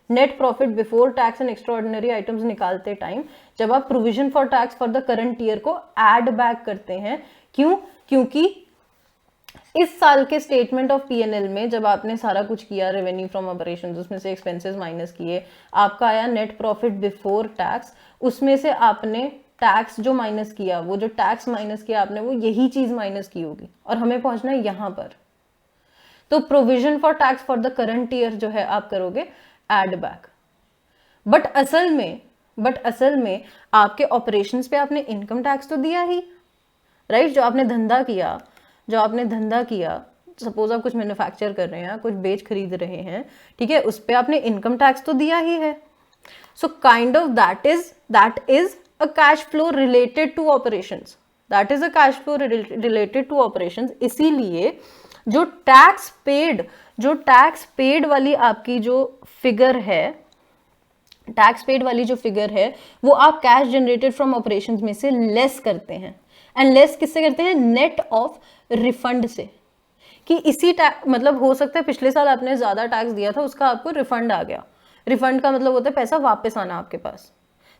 net profit before tax and extraordinary items निकालते टाइम, जब आप provision for tax for the current year को ऐड बैक करते हैं। क्यों? क्योंकि इस साल के स्टेटमेंट ऑफ पीएनएल में जब आपने सारा कुछ किया, रेवेन्यू फ्रॉम ऑपरेशंस, उसमें से एक्सपेंसेस माइनस किए, आपका आया नेट प्रॉफिट बिफोर टैक्स, उसमें से आपने टैक्स जो माइनस किया, वो जो टैक्स माइनस किया आपने, वो यही चीज माइनस की होगी और हमें पहुंचना है यहां पर। तो provision for tax for the current year जो है आप करोगे एड बैक। बट असल में आपके ऑपरेशंस पे आपने इनकम टैक्स तो दिया ही, राइट? जो आपने धंधा किया, सपोज आप कुछ मैन्युफैक्चर कर रहे हैं, कुछ बेच खरीद रहे हैं, ठीक है, उस पे आपने इनकम टैक्स तो दिया ही है। So kind of that is a cash flow related to operations, इसीलिए जो टैक्स पेड वाली आपकी जो फिगर है, वो आप कैश जनरेटेड फ्रॉम ऑपरेशंस में से लेस करते हैं। एंड लेस किससे करते हैं? नेट ऑफ रिफंड से। कि इसी मतलब हो सकता है पिछले साल आपने ज्यादा टैक्स दिया था, उसका आपको रिफंड आ गया। रिफंड का मतलब होता है पैसा वापस आना आपके पास,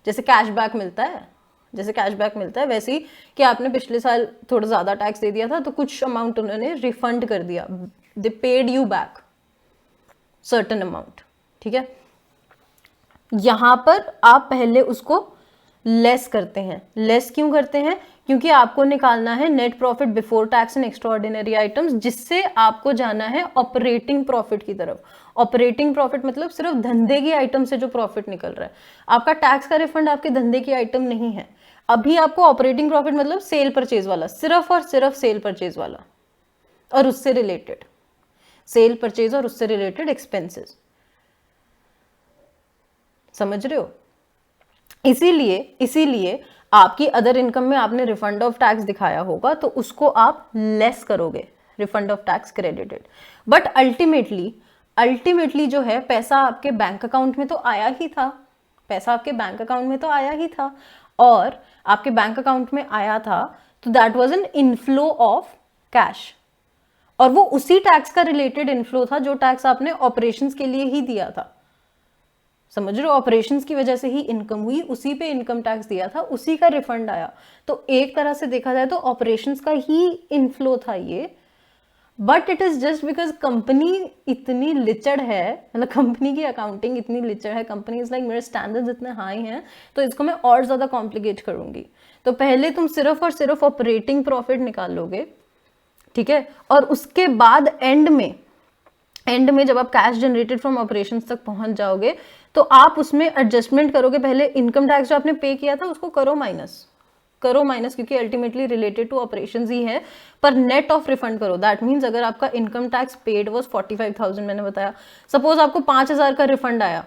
जैसे कैशबैक मिलता है वैसे ही कि आपने पिछले साल थोड़ा ज्यादा टैक्स दे दिया था तो कुछ अमाउंट उन्होंने रिफंड कर दिया, दे paid you back certain amount, ठीक है। यहां पर आप पहले उसको लेस करते हैं। लेस क्यों करते हैं? क्योंकि आपको निकालना है net profit before tax and extraordinary items, जिससे आपको जाना है ऑपरेटिंग प्रॉफिट की तरफ। ऑपरेटिंग प्रॉफिट मतलब सिर्फ धंधे की आइटम से जो प्रॉफिट निकल रहा है। आपका टैक्स का रिफंड आपके धंधे की आइटम नहीं है। अभी आपको ऑपरेटिंग प्रॉफिट मतलब सेल परचेज वाला, सिर्फ और सिर्फ सेल परचेज वाला और उससे रिलेटेड सेल परचेज और उससे रिलेटेड एक्सपेंसेस, समझ रहे हो? इसीलिए आपकी अदर इनकम में आपने रिफंड ऑफ टैक्स दिखाया होगा तो उसको आप लेस करोगे, refund of tax credited. But ultimately जो है पैसा आपके बैंक अकाउंट में तो आया ही था, और आपके बैंक अकाउंट में आया था तो that was an inflow of cash, और वो उसी टैक्स का रिलेटेड इनफ्लो था जो टैक्स आपने ऑपरेशंस के लिए ही दिया था। समझ रहे हो? ऑपरेशंस की वजह से ही इनकम हुई, उसी पे इनकम टैक्स दिया था, उसी का रिफंड आया। तो एक तरह से देखा जाए तो ऑपरेशंस का ही इनफ्लो था ये। But it is just because company इतनी लिचड़ है, मतलब कंपनी की अकाउंटिंग इतनी लिचड़ है, कंपनी इज लाइक मेरे स्टैंडर्ड्स इतने हाई हैं तो इसको मैं और ज्यादा कॉम्प्लिकेट करूंगी। तो पहले तुम सिर्फ और सिर्फ ऑपरेटिंग प्रॉफिट निकाल लोगे, ठीक है, और उसके बाद एंड में जब आप कैश जनरेटेड फ्रॉम ऑपरेशंस तक पहुंच जाओगे तो आप उसमें एडजस्टमेंट करोगे। पहले इनकम टैक्स जो आपने पे किया था उसको करो माइनस, क्योंकि अल्टीमेटली रिलेटेड टू ऑपरेशंस ही है, पर नेट ऑफ रिफंड करो। दैट मींस अगर आपका इनकम टैक्स पेड वाज 45,000, मैंने बताया, सपोज आपको 5,000 का रिफंड आया,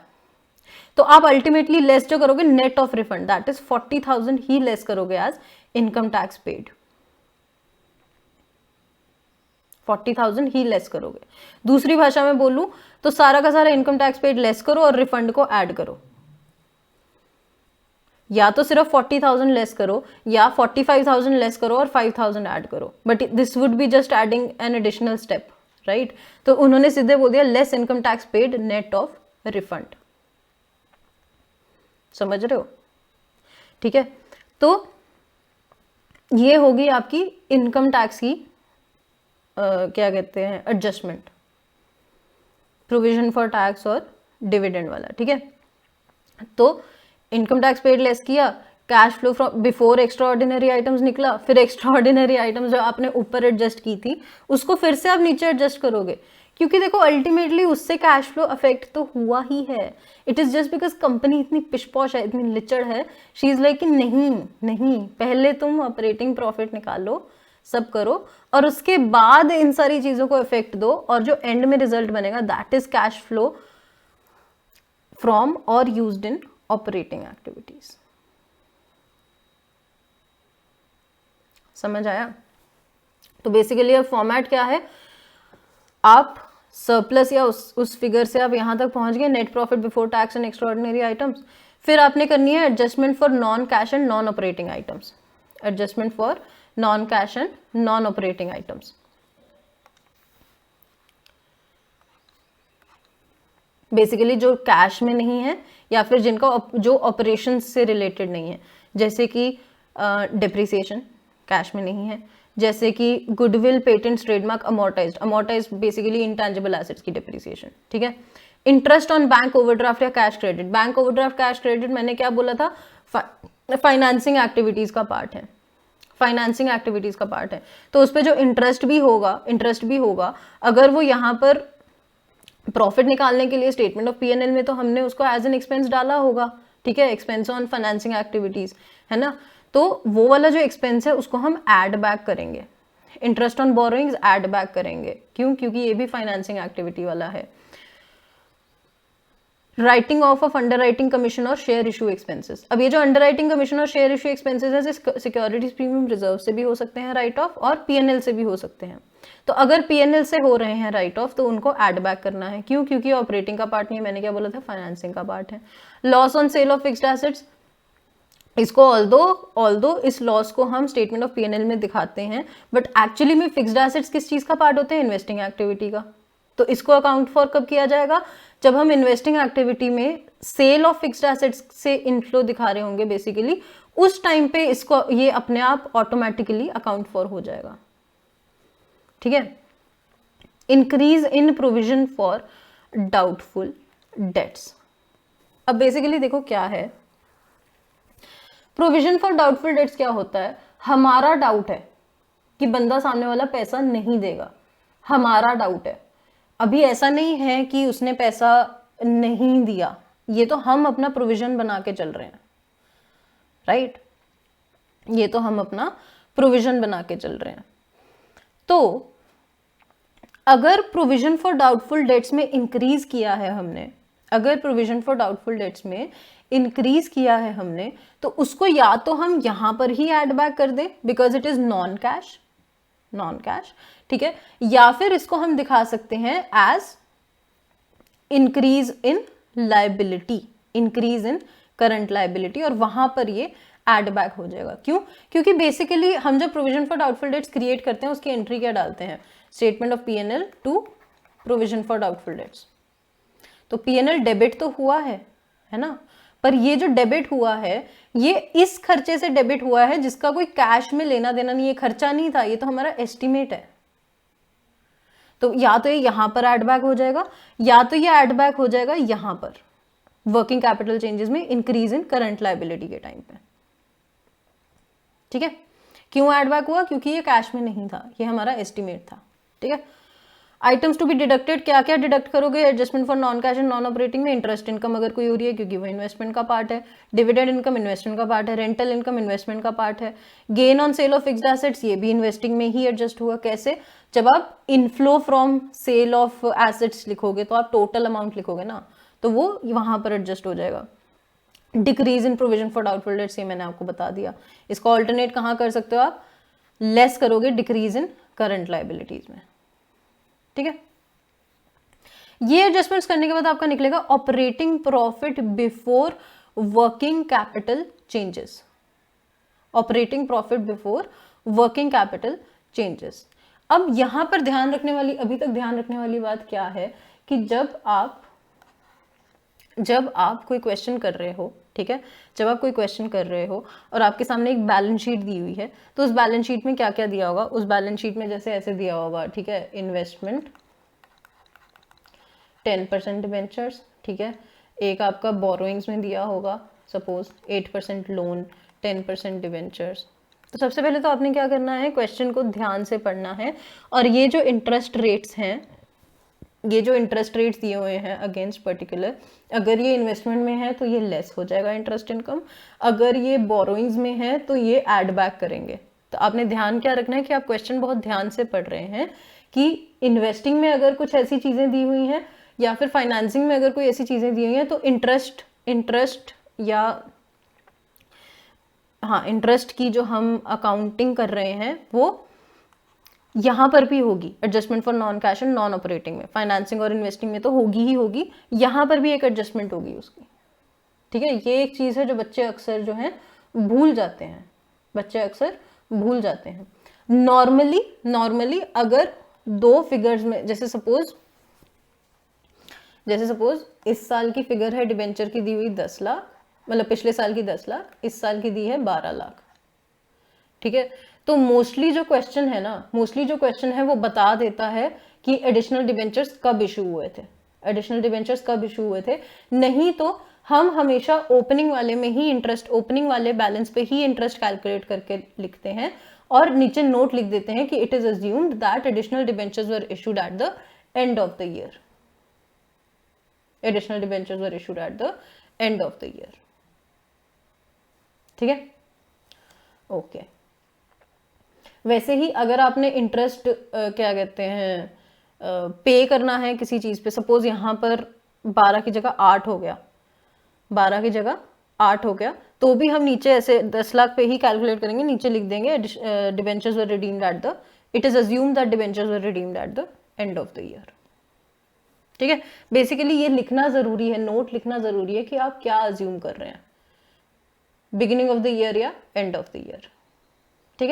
तो आप अल्टीमेटली लेस जो करोगे net of refund, that is 40,000 he less करोगे एज इनकम टैक्स पेड। 40,000 ही लेस करोगे। दूसरी भाषा में बोलूं तो सारा का सारा इनकम टैक्स पेड लेस करो और रिफंड को ऐड करो, या तो सिर्फ 40,000 लेस करो या 45,000 लेस करो और 5,000 ऐड करो, but this would be just adding an additional step, right? तो उन्होंने सीधे बोल दिया less income tax paid net of refund. समझ रहे हो? ठीक है, तो ये होगी आपकी इनकम टैक्स की क्या कहते हैं, एडजस्टमेंट, प्रोविजन फॉर टैक्स और डिविडेंड वाला, ठीक है। तो इनकम टैक्स पेड लेस किया, cash flow from before extra ordinary items निकला, फिर एक्स्ट्रा ऑर्डिनरी आइटम्स जो आपने ऊपर एडजस्ट की थी उसको फिर से आप नीचे एडजस्ट करोगे, क्योंकि देखो अल्टीमेटली उससे कैश फ्लो अफेक्ट तो हुआ ही है। It is just because company इतनी पिशपॉश है, इतनी लिचड़ है, शी इज लाइक कि नहीं, पहले तुम ऑपरेटिंग प्रॉफिट निकालो, सब करो, और उसके बाद इन सारी चीजों को इफेक्ट दो, और जो एंड में रिजल्ट बनेगा that is cash flow from और यूज्ड इन ऑपरेटिंग एक्टिविटीज। समझ आया? तो बेसिकली अब फॉर्मेट क्या है, आप सरप्लस या उस फिगर से आप यहां तक पहुंच गए, net profit before tax and extraordinary items, फिर आपने करनी है adjustment for non cash and non operating items, adjustment for non cash and non operating items. Basically जो कैश में नहीं है या फिर जिनका जो ऑपरेशन से रिलेटेड नहीं है, जैसे कि डिप्रिसिएशन कैश में नहीं है, जैसे कि goodwill, patents, trademark, amortised, amortised basically intangible assets की डिप्रिसिएशन, ठीक है। इंटरेस्ट ऑन बैंक ओवरड्राफ्ट या cash credit, bank overdraft cash credit मैंने क्या बोला था, फाइनेंसिंग एक्टिविटीज का पार्ट है, फाइनेंसिंग एक्टिविटीज का पार्ट है, तो उस पर जो इंटरेस्ट भी होगा अगर वो यहाँ पर प्रॉफिट निकालने के लिए स्टेटमेंट ऑफ पीएनएल में तो हमने उसको एज एन एक्सपेंस डाला होगा, ठीक है, एक्सपेंस ऑन फाइनेंसिंग एक्टिविटीज, है ना, तो वो वाला जो एक्सपेंस है उसको हम ऐड बैक करेंगे, interest on borrowings add back करेंगे, क्यों, क्योंकि ये भी फाइनेंसिंग एक्टिविटी वाला है। Writing of of underwriting commission और शेयर इशू एक्सपेंसेस, अब ये जो अंडरराइटिंग कमीशन और शेयर इशू एक्सपेंसेस है सिक्योरिटीज प्रीमियम रिजर्व से भी हो सकते हैं राइट ऑफ और पीएनएल से भी हो सकते हैं, तो अगर पीएनएल से हो रहे हैं राइट ऑफ तो उनको ऐड बैक करना है, क्यों, क्योंकि ऑपरेटिंग का पार्ट नहीं है, मैंने क्या बोला था, फाइनेंसिंग का पार्ट है। Loss on sale of fixed assets, इसको ऑल्दो इस लॉस को हम स्टेटमेंट ऑफ पीएनएल में दिखाते हैं, बट एक्चुअली में फिक्स्ड एसेट्स किस चीज का पार्ट होते हैं, इन्वेस्टिंग एक्टिविटी का, तो इसको अकाउंट फॉर कब किया जाएगा, जब हम इन्वेस्टिंग एक्टिविटी में सेल ऑफ फिक्स्ड एसेट्स से इनफ्लो दिखा रहे होंगे बेसिकली, उस टाइम पे इसको ये अपने आप ऑटोमेटिकली अकाउंट फॉर हो जाएगा, ठीक है। Increase in provision for doubtful dates, अब बेसिकली देखो क्या है प्रोविजन फॉर डाउटफुल डेट्स, क्या होता है, हमारा डाउट है कि बंदा सामने वाला पैसा नहीं देगा, हमारा डाउट है, अभी ऐसा नहीं है कि उसने पैसा नहीं दिया, ये तो हम अपना प्रोविजन बना के चल रहे हैं, राइट, ये तो हम अपना प्रोविजन बना के चल रहे हैं। तो अगर प्रोविजन फॉर डाउटफुल डेट्स में इंक्रीज किया है हमने, अगर प्रोविजन फॉर डाउटफुल डेट्स में इंक्रीज किया है हमने, तो उसको या तो हम यहां पर ही ऐड बैक कर दें because it is non cash, ठीक है, या फिर इसको हम दिखा सकते हैं as increase in liability, increase in current liability, और वहां पर ये ऐड बैक हो जाएगा, क्यों, क्योंकि बेसिकली हम जब provision for doubtful debts create करते हैं उसकी एंट्री क्या डालते हैं, statement of P&L to provision for doubtful debts, तो पीएनएल डेबिट तो हुआ है ना, पर ये जो डेबिट हुआ है ये इस खर्चे से डेबिट हुआ है जिसका कोई कैश में लेना देना नहीं, ये खर्चा नहीं था, ये तो हमारा एस्टिमेट है, तो या तो ये यहां पर ऐड बैक हो जाएगा या तो ये ऐड बैक हो जाएगा यहां पर वर्किंग कैपिटल चेंजेस में इंक्रीज इन करंट लायबिलिटी के टाइम पे, ठीक है। क्यों ऐड बैक हुआ, क्योंकि ये कैश में नहीं था, ये हमारा एस्टिमेट था, ठीक है। आइटम्स टू बी डिडक्टेड, क्या क्या डिडक्ट करोगे adjustment for non cash and non operating में, इंटरेस्ट इनकम अगर कोई हो रही है क्योंकि वो इन्वेस्टमेंट का पार्ट है, डिविडेंड इनकम इन्वेस्टमेंट का पार्ट है, रेंटल इनकम इन्वेस्टमेंट का पार्ट है, gain on sale of fixed assets ये भी इन्वेस्टिंग में ही एडजस्ट हुआ, कैसे, जब आप inflow from sale of assets लिखोगे तो आप टोटल अमाउंट लिखोगे ना, तो वो वहां पर एडजस्ट हो जाएगा। Decrease in provision for doubtful dates ये मैंने आपको बता दिया, इसको ऑल्टरनेट कहाँ कर सकते हो आप, लेस करोगे डिक्रीज इन करंट लायबिलिटीज में, ठीक है। ये एडजस्टमेंट्स करने के बाद आपका निकलेगा operating profit before working capital changes, operating profit before working capital changes. अब यहां पर ध्यान रखने वाली, अभी तक ध्यान रखने वाली बात क्या है कि जब आप कोई क्वेश्चन कर रहे हो, ठीक है, जब आप कोई क्वेश्चन कर रहे हो और आपके सामने एक बैलेंस शीट दी हुई है, तो उस बैलेंस शीट में क्या क्या दिया होगा, उस बैलेंस शीट में जैसे ऐसे दिया होगा, ठीक है, इन्वेस्टमेंट 10% डिबेंचर्स, ठीक है, एक आपका बोरोइंग्स में दिया होगा सपोज 8% लोन, 10% डिबेंचर्स। तो सबसे पहले तो आपने क्या करना है, क्वेश्चन को ध्यान से पढ़ना है, और ये जो इंटरेस्ट रेट्स हैं, ये जो इंटरेस्ट रेट्स दिए हुए हैं अगेंस्ट पर्टिकुलर, अगर ये इन्वेस्टमेंट में है तो ये लेस हो जाएगा इंटरेस्ट इनकम, अगर ये बोरोइंग्स में है तो ये ऐड बैक करेंगे। तो आपने ध्यान क्या रखना है कि आप क्वेश्चन बहुत ध्यान से पढ़ रहे हैं कि इन्वेस्टिंग में अगर कुछ ऐसी चीज़ें दी हुई हैं या फिर फाइनेंसिंग में अगर कोई ऐसी चीज़ें दी हुई हैं तो इंटरेस्ट या हाँ इंटरेस्ट की जो हम अकाउंटिंग कर रहे हैं वो यहाँ पर भी होगी, adjustment for non cash and non operating में, फाइनेंसिंग और इन्वेस्टिंग में तो होगी ही होगी, यहाँ पर भी एक एडजस्टमेंट होगी उसकी, ठीक है, ये एक चीज़ है जो बच्चे अक्सर जो है भूल जाते हैं, बच्चे अक्सर भूल जाते हैं। नॉर्मली अगर दो फिगर्स में, जैसे सपोज इस साल की फिगर है डिबेंचर की दी हुई 10 लाख, मतलब पिछले साल की 10 लाख, इस साल की दी है 12 लाख, ठीक है। तो मोस्टली जो क्वेश्चन है वो बता देता है कि एडिशनल डिबेंचर्स कब इशू हुए थे, नहीं तो हम हमेशा ओपनिंग वाले बैलेंस पे ही इंटरेस्ट कैलकुलेट करके लिखते हैं और नीचे नोट लिख देते हैं कि it is assumed that additional debentures were issued at the end of the year, ठीक है, ओके। वैसे ही अगर आपने इंटरेस्ट क्या कहते हैं पे करना है किसी चीज पे, सपोज यहाँ पर 12 की जगह 8 हो गया, तो भी हम नीचे ऐसे 10 लाख पे ही कैलकुलेट करेंगे, नीचे लिख देंगे debentures were redeemed at the, it is assumed that debentures were redeemed eight the end of the year, ठीक है। बेसिकली ये लिखना जरूरी है, नोट लिखना जरूरी है कि आप क्या अज्यूम कर रहे हैं, बिगिनिंग ऑफ द ईयर या एंड ऑफ द ईयर, ठीक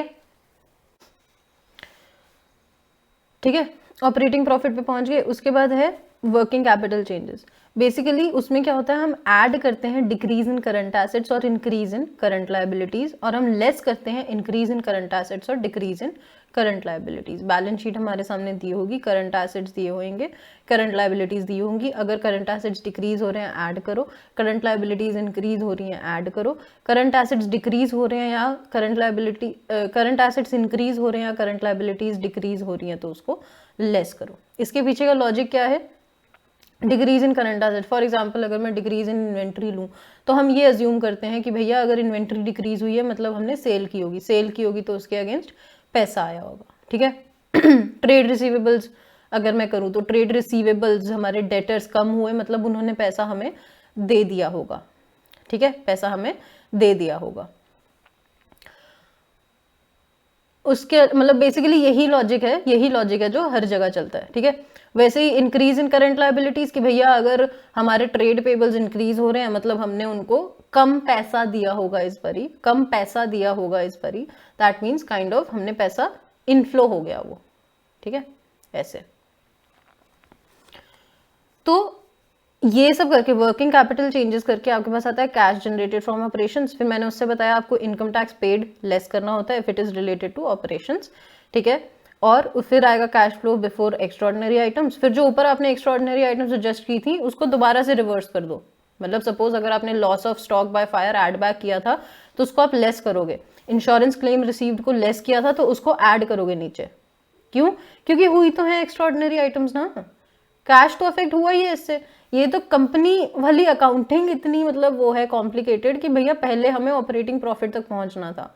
है। ऑपरेटिंग प्रॉफिट पे पहुंच गए। उसके बाद है वर्किंग कैपिटल चेंजेस। बेसिकली उसमें क्या होता है, हम ऐड करते हैं डिक्रीज इन करंट एसेट्स और इंक्रीज इन करंट लायबिलिटीज, और हम लेस करते हैं इंक्रीज इन करंट एसेट्स और decrease in current liabilities. Balance sheet हमारे सामने दी होगी, करंट एसेट्स दिए होंगे, करंट लायबिलिटीज दी होंगी। अगर करंट एसेट्स डिक्रीज हो रहे हैं ऐड करो, करंट लायबिलिटीज इंक्रीज हो रही हैं ऐड करो, करंट एसेट्स डिक्रीज हो रहे हैं या करंट एसेट्स इंक्रीज हो रहे हैं या करंट लायबिलिटीज डिक्रीज हो रही हैं तो उसको लेस करो। इसके पीछे का लॉजिक क्या है, decrease in current asset, for example अगर मैं डिक्रीज इन इन्वेंट्री लूँ तो हम ये अज्यूम करते हैं कि भैया अगर इन्वेंट्री डिक्रीज हुई है मतलब हमने सेल की होगी तो उसके अगेंस्ट पैसा आया होगा, ठीक है। ट्रेड रिसीवेबल्स अगर मैं करूँ तो ट्रेड रिसीवेबल्स हमारे डेटर्स कम हुए मतलब उन्होंने पैसा हमें दे दिया होगा, ठीक है, पैसा हमें दे दिया होगा। उसके मतलब बेसिकली यही लॉजिक है जो हर जगह चलता है, ठीक है। वैसे ही इंक्रीज इन करंट लायबिलिटीज कि भैया अगर हमारे ट्रेड पेबल्स इंक्रीज हो रहे हैं मतलब हमने उनको कम पैसा दिया होगा इस बारी, दैट मीन्स काइंड ऑफ हमने पैसा इनफ्लो हो गया वो, ठीक है, ऐसे। तो ये सब करके वर्किंग कैपिटल चेंजेस करके आपके पास आता है कैश जनरेटेड फ्रॉम ऑपरेशंस। फिर मैंने उससे बताया आपको इनकम टैक्स पेड लेस करना होता है if it is related to operations, ठीक है। और फिर आएगा cash flow before extraordinary items. फिर जो ऊपर आपने एक्स्ट्राऑर्डिनरी आइटम्स एडजस्ट की थी उसको दोबारा से रिवर्स कर दो, मतलब सपोज अगर आपने loss of stock by fire add back किया था तो उसको आप लेस करोगे, इंश्योरेंस क्लेम रिसीव्ड को लेस किया था तो उसको ऐड करोगे नीचे। क्यों? क्योंकि हुई तो है एक्स्ट्राऑर्डिनरी आइटम्स ना, कैश तो अफेक्ट हुआ ही है इससे। ये तो कंपनी वाली अकाउंटिंग इतनी मतलब वो है कॉम्प्लिकेटेड कि भैया पहले हमें ऑपरेटिंग प्रॉफिट तक पहुंचना था,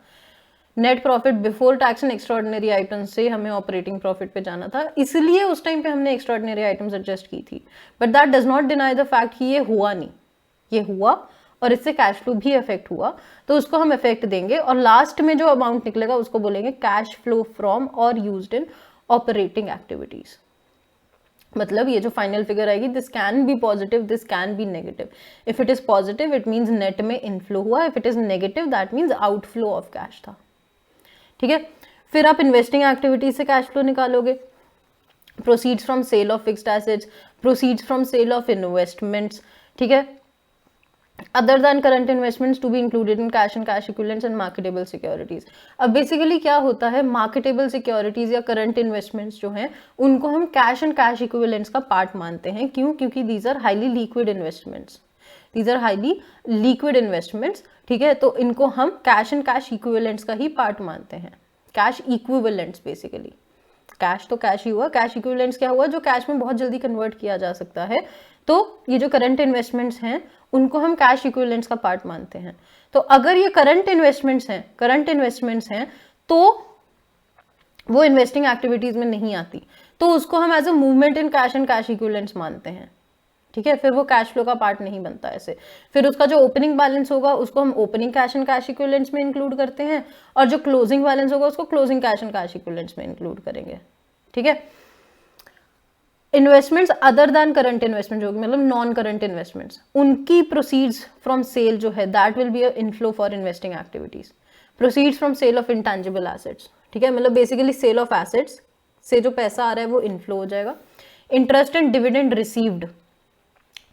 net profit before tax and extraordinary items से हमें ऑपरेटिंग प्रॉफिट पे जाना था, इसलिए उस टाइम पे हमने एक्स्ट्राऑर्डिनरी आइटम्स एडजस्ट की थी। But that does not deny the fact कि ये हुआ नहीं, ये हुआ और इससे कैश फ्लो भी अफेक्ट हुआ, तो उसको हम इफेक्ट देंगे और लास्ट में जो अमाउंट निकलेगा उसको बोलेंगे कैश फ्लो फ्रॉम और यूज्ड इन ऑपरेटिंग एक्टिविटीज। मतलब ये जो फाइनल फिगर आएगी, this can be positive, this can be negative. If it is positive it means net में इनफ्लो हुआ, if it is negative that means outflow of cash था, ठीक है। फिर आप इन्वेस्टिंग एक्टिविटी से कैश फ्लो निकालोगे, proceeds from sale of fixed assets, proceeds from sale of investments, ठीक है, other than current investments to be included in cash and cash equivalents and marketable securities. अब बेसिकली क्या होता है, marketable securities या current investments जो हैं उनको हम कैश एंड कैश इक्विवेलेंट्स का पार्ट मानते हैं। क्यों? क्योंकि these are highly liquid investments, ठीक है। तो इनको हम कैश एंड कैश इक्विवेलेंट्स का ही पार्ट मानते हैं, कैश इक्विवेलेंट्स। बेसिकली कैश तो कैश ही हुआ, कैश इक्विवेलेंट्स क्या हुआ, जो कैश में बहुत जल्दी कन्वर्ट किया जा सकता है। तो ये जो करंट इन्वेस्टमेंट्स हैं उनको हम कैश इक्विवेलेंट्स का पार्ट मानते हैं। तो अगर ये करंट इन्वेस्टमेंट्स हैं तो वो इन्वेस्टिंग एक्टिविटीज में नहीं आती, तो उसको हम as a movement in cash and cash equivalents मानते हैं, ठीक है। फिर वो कैश फ्लो का पार्ट नहीं बनता ऐसे। फिर उसका जो ओपनिंग बैलेंस होगा उसको हम opening cash and cash equivalents में इंक्लूड करते हैं, और जो क्लोजिंग बैलेंस होगा उसको closing cash and cash equivalents में इंक्लूड करेंगे, ठीक है। Investments other than current investment जो मतलब नॉन करंट इन्वेस्टमेंट्स, उनकी प्रोसीड्स फ्रॉम सेल जो है that will be a inflow for investing activities. Proceeds from sale of intangible assets, ठीक है, मतलब बेसिकली सेल ऑफ एसेट्स से जो पैसा आ रहा है वो इनफ्लो हो जाएगा। Interest and dividend received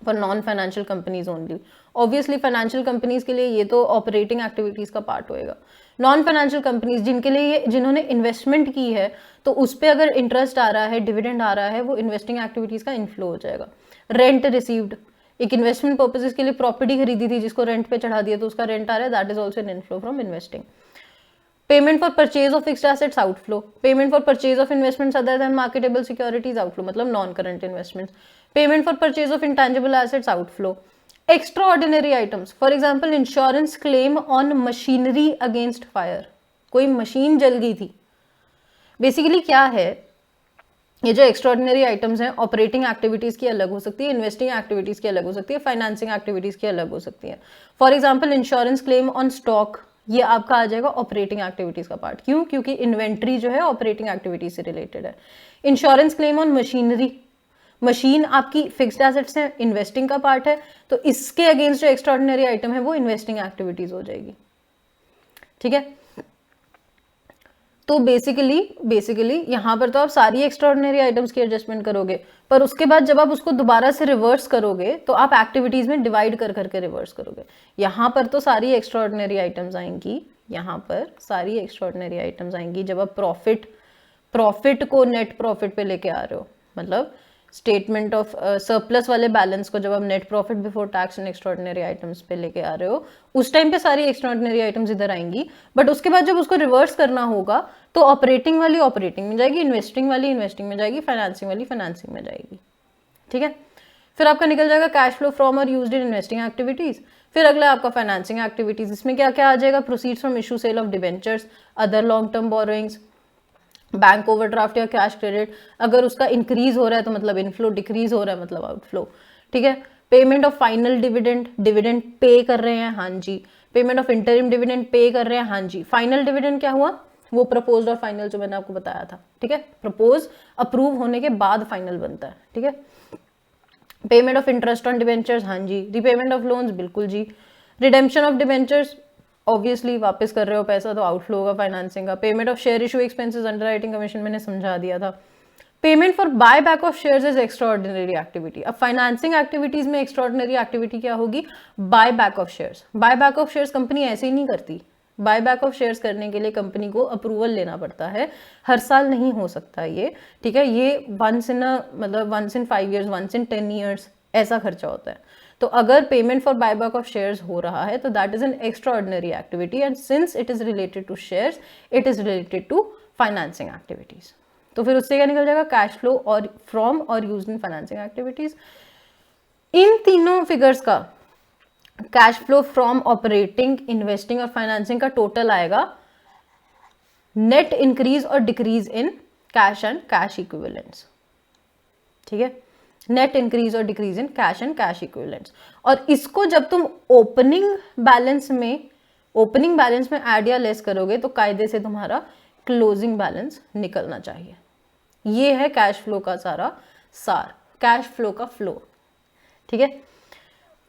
for non financial companies only. Obviously financial companies के लिए ये तो ऑपरेटिंग एक्टिविटीज का पार्ट होएगा। नॉन फाइनेंशियल कंपनीज जिनके लिए ये, जिन्होंने इन्वेस्टमेंट की है तो उस पर अगर इंटरेस्ट आ रहा है, डिविडेंड आ रहा है, वो इन्वेस्टिंग एक्टिविटीज का इनफ्लो हो जाएगा। रेंट रिसीव्ड, एक इन्वेस्टमेंट पर्पसेस के लिए प्रॉपर्टी खरीदी थी जिसको रेंट पे चढ़ा दिया तो उसका रेंट आ रहा है, that is also an inflow from investing. Payment for purchase of fixed assets outflow. Payment for purchase of investments other than marketable securities outflow, मतलब non current investments. Payment for purchase of intangible assets outflow. Extra ordinary items, for example insurance claim on machinery against fire, कोई machine जल गई थी। Basically क्या है, ये जो extraordinary items हैं ऑपरेटिंग एक्टिविटीज की अलग हो सकती है, इन्वेस्टिंग एक्टिविटीज की अलग हो सकती है, फाइनेंसिंग एक्टिविटीज की अलग हो सकती है। For example insurance claim on stock, ये आपका आ जाएगा ऑपरेटिंग एक्टिविटीज का पार्ट। क्यों? क्योंकि इन्वेंट्री जो है ऑपरेटिंग एक्टिविटीज से रिलेटेड है। Insurance claim on machinery, machine आपकी फिक्स्ड एसेट्स है, इन्वेस्टिंग का पार्ट है, तो इसके अगेंस्ट जो एक्स्ट्राऑर्डिनरी आइटम है वो इन्वेस्टिंग एक्टिविटीज हो जाएगी, ठीक है। तो बेसिकली यहाँ पर तो आप सारी एक्स्ट्राऑर्डिनरी आइटम्स की एडजस्टमेंट करोगे, पर उसके बाद जब आप उसको दोबारा से रिवर्स करोगे तो आप एक्टिविटीज में डिवाइड कर करके रिवर्स करोगे। यहाँ पर तो सारी एक्स्ट्राऑर्डिनरी आइटम्स आएंगी, यहाँ पर सारी एक्स्ट्राऑर्डिनरी आइटम्स आएंगी जब आप प्रॉफिट को नेट प्रॉफिट पे लेके आ रहे हो, मतलब स्टेटमेंट ऑफ सरप्लस वाले बैलेंस को जब आप net profit before tax and extraordinary items पे लेके आ रहे हो, उस टाइम पे सारी एक्स्ट्राऑर्डिनरी आइटम्स इधर आएंगी। बट उसके बाद जब उसको रिवर्स करना होगा तो ऑपरेटिंग वाली ऑपरेटिंग में जाएगी, इन्वेस्टिंग वाली इन्वेस्टिंग में जाएगी, फाइनेंसिंग वाली फाइनेंसिंग में जाएगी, ठीक है। फिर आपका निकल जाएगा कैश फ्लो फ्रॉम और यूज्ड इन इन्वेस्टिंग एक्टिविटीज। फिर अगला आपका फाइनेंसिंग एक्टिविटीज, इसमें क्या क्या आ जाएगा, proceeds from issue sale of debentures, other long term borrowings, bank overdraft या कैश क्रेडिट। अगर उसका इंक्रीज हो रहा है तो मतलब इनफ्लो, डिक्रीज हो रहा है मतलब आउटफ्लो, ठीक है। Payment of final dividend, dividend pay कर रहे हैं, हाँ जी। Payment of interim dividend pay कर रहे हैं, हाँ जी। फाइनल डिविडेंड क्या हुआ, वो प्रपोज्ड और फाइनल जो मैंने आपको बताया था, ठीक है। प्रपोज अप्रूव होने के बाद फाइनल बनता है, ठीक है। Payment of interest on debentures, हाँ जी। रिपेमेंट ऑफ लोन्स, बिल्कुल जी। रिडेम्पशन ऑफ डिबेंचर्स, ऑब्वियसली वापस कर रहे हो पैसा तो आउटफ्लो होगा फाइनेंसिंग का। Payment of share issue expenses, underwriting commission मैंने समझा दिया था। Payment for buy back of shares is extraordinary activity. अब फाइनेंसिंग एक्टिविटीज में एक्स्ट्राऑर्डिनरी एक्टिविटी क्या होगी, bye back of shares. Bye back of shares company ऐसे ही नहीं करती, बाय बैक ऑफ शेयर्स करने के लिए कंपनी को अप्रूवल लेना पड़ता है, हर साल नहीं हो सकता ये, ठीक है। ये once in 5 years, once in 10 years ऐसा खर्चा होता है। तो अगर payment for buyback of shares हो रहा है तो that is an extraordinary activity, and since it is related to shares it is related to financing activities. तो फिर उससे क्या निकल जाएगा, कैश फ्लो और फ्रॉम और यूज्ड इन फाइनेंसिंग एक्टिविटीज। इन तीनों फिगर्स का cash flow from operating, investing और फाइनेंसिंग का टोटल आएगा नेट इंक्रीज और decrease in cash and cash equivalents, ठीक है। नेट इंक्रीज और decrease in cash and cash equivalents. और इसको जब तुम ओपनिंग बैलेंस में ऐड या लेस करोगे तो कायदे से तुम्हारा क्लोजिंग बैलेंस निकलना चाहिए। ये है कैश फ्लो का सारा सार, कैश फ्लो का फ्लो, ठीक है।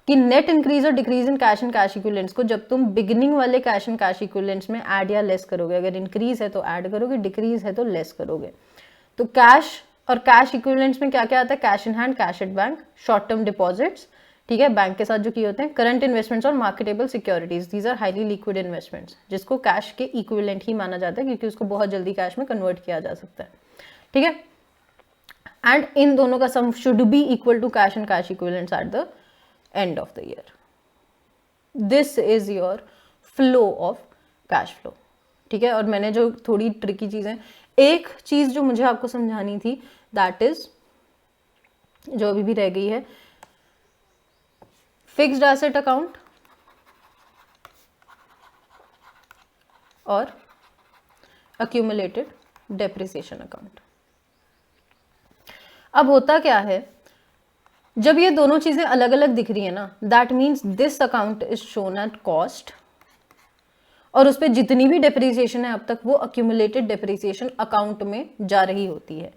कि नेट इंक्रीज और decrease in cash and cash equivalents को जब तुम बिगिनिंग वाले कैश एंड कैश इक्विवेलेंट्स में ऐड या लेस करोगे, अगर इंक्रीज है तो ऐड करोगे, डिक्रीज है तो लेस करोगे। तो कैश और कैश इक्विवेलेंट्स में क्या क्या आता है, cash in hand, cash at bank, short term deposits, ठीक है, बैंक के साथ जो किए होते हैं, करंट इन्वेस्टमेंट्स और marketable securities, these are highly liquid investments, जिसको कैश के इक्विवेलेंट ही माना जाता है क्योंकि उसको बहुत जल्दी कैश में कन्वर्ट किया जा सकता है, ठीक है। एंड इन दोनों का sum should be equal to cash and cash equivalents at the end of the year. This is your flow of cash flow, ठीक है। और मैंने जो थोड़ी ट्रिकी चीजें, एक चीज जो मुझे आपको समझानी थी, दैट इज जो अभी भी रह गई है, फिक्स्ड एसेट अकाउंट और अक्यूमुलेटेड डेप्रिसिएशन अकाउंट। अब होता क्या है, जब ये दोनों चीजें अलग अलग दिख रही है ना, that means this account is shown at cost और उस पर जितनी भी डेप्रिसिएशन है अब तक वो अक्यूमुलेटेड डेप्रिसिएशन अकाउंट में जा रही होती है।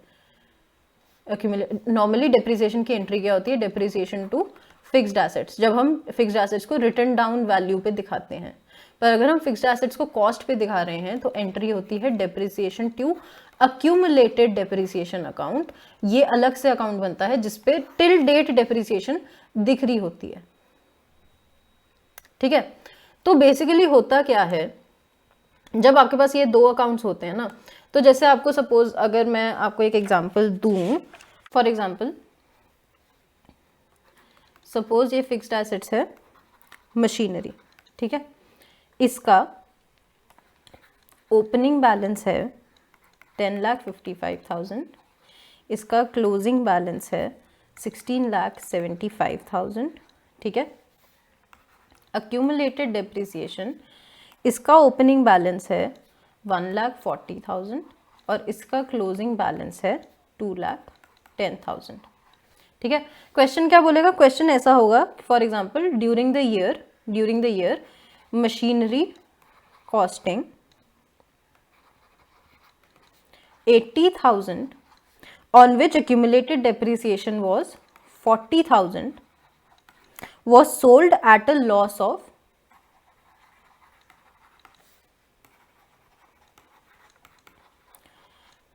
नॉर्मली डेप्रिसिएशन की एंट्री क्या होती है, डेप्रिसिएशन टू फिक्स्ड एसेट्स, जब हम फिक्स्ड एसेट्स को रिटर्न डाउन वैल्यू पे दिखाते हैं। पर अगर हम फिक्स्ड एसेट्स को कॉस्ट पे दिखा रहे हैं तो एंट्री होती है depreciation to accumulated depreciation account. ये अलग से अकाउंट बनता है जिसपे टिल डेट डेप्रिसिएशन दिख रही होती है। ठीक है, तो बेसिकली होता क्या है, जब आपके पास ये दो अकाउंट्स होते हैं ना, तो जैसे आपको सपोज अगर मैं आपको एक एग्जांपल दूं, फॉर एग्जांपल सपोज ये फिक्स्ड एसेट्स है मशीनरी, ठीक है, इसका ओपनिंग बैलेंस है 10,55,000, इसका क्लोजिंग बैलेंस है 16,75,000, ठीक है। अक्यूमुलेटेड डेप्रिसिएशन, इसका ओपनिंग बैलेंस है 1,40,000 और इसका क्लोजिंग बैलेंस है 2,10,000, ठीक है। क्वेश्चन क्या बोलेगा, क्वेश्चन ऐसा होगा, for example during the year machinery costing 80,000 on which accumulated depreciation was 40,000 was sold at a loss of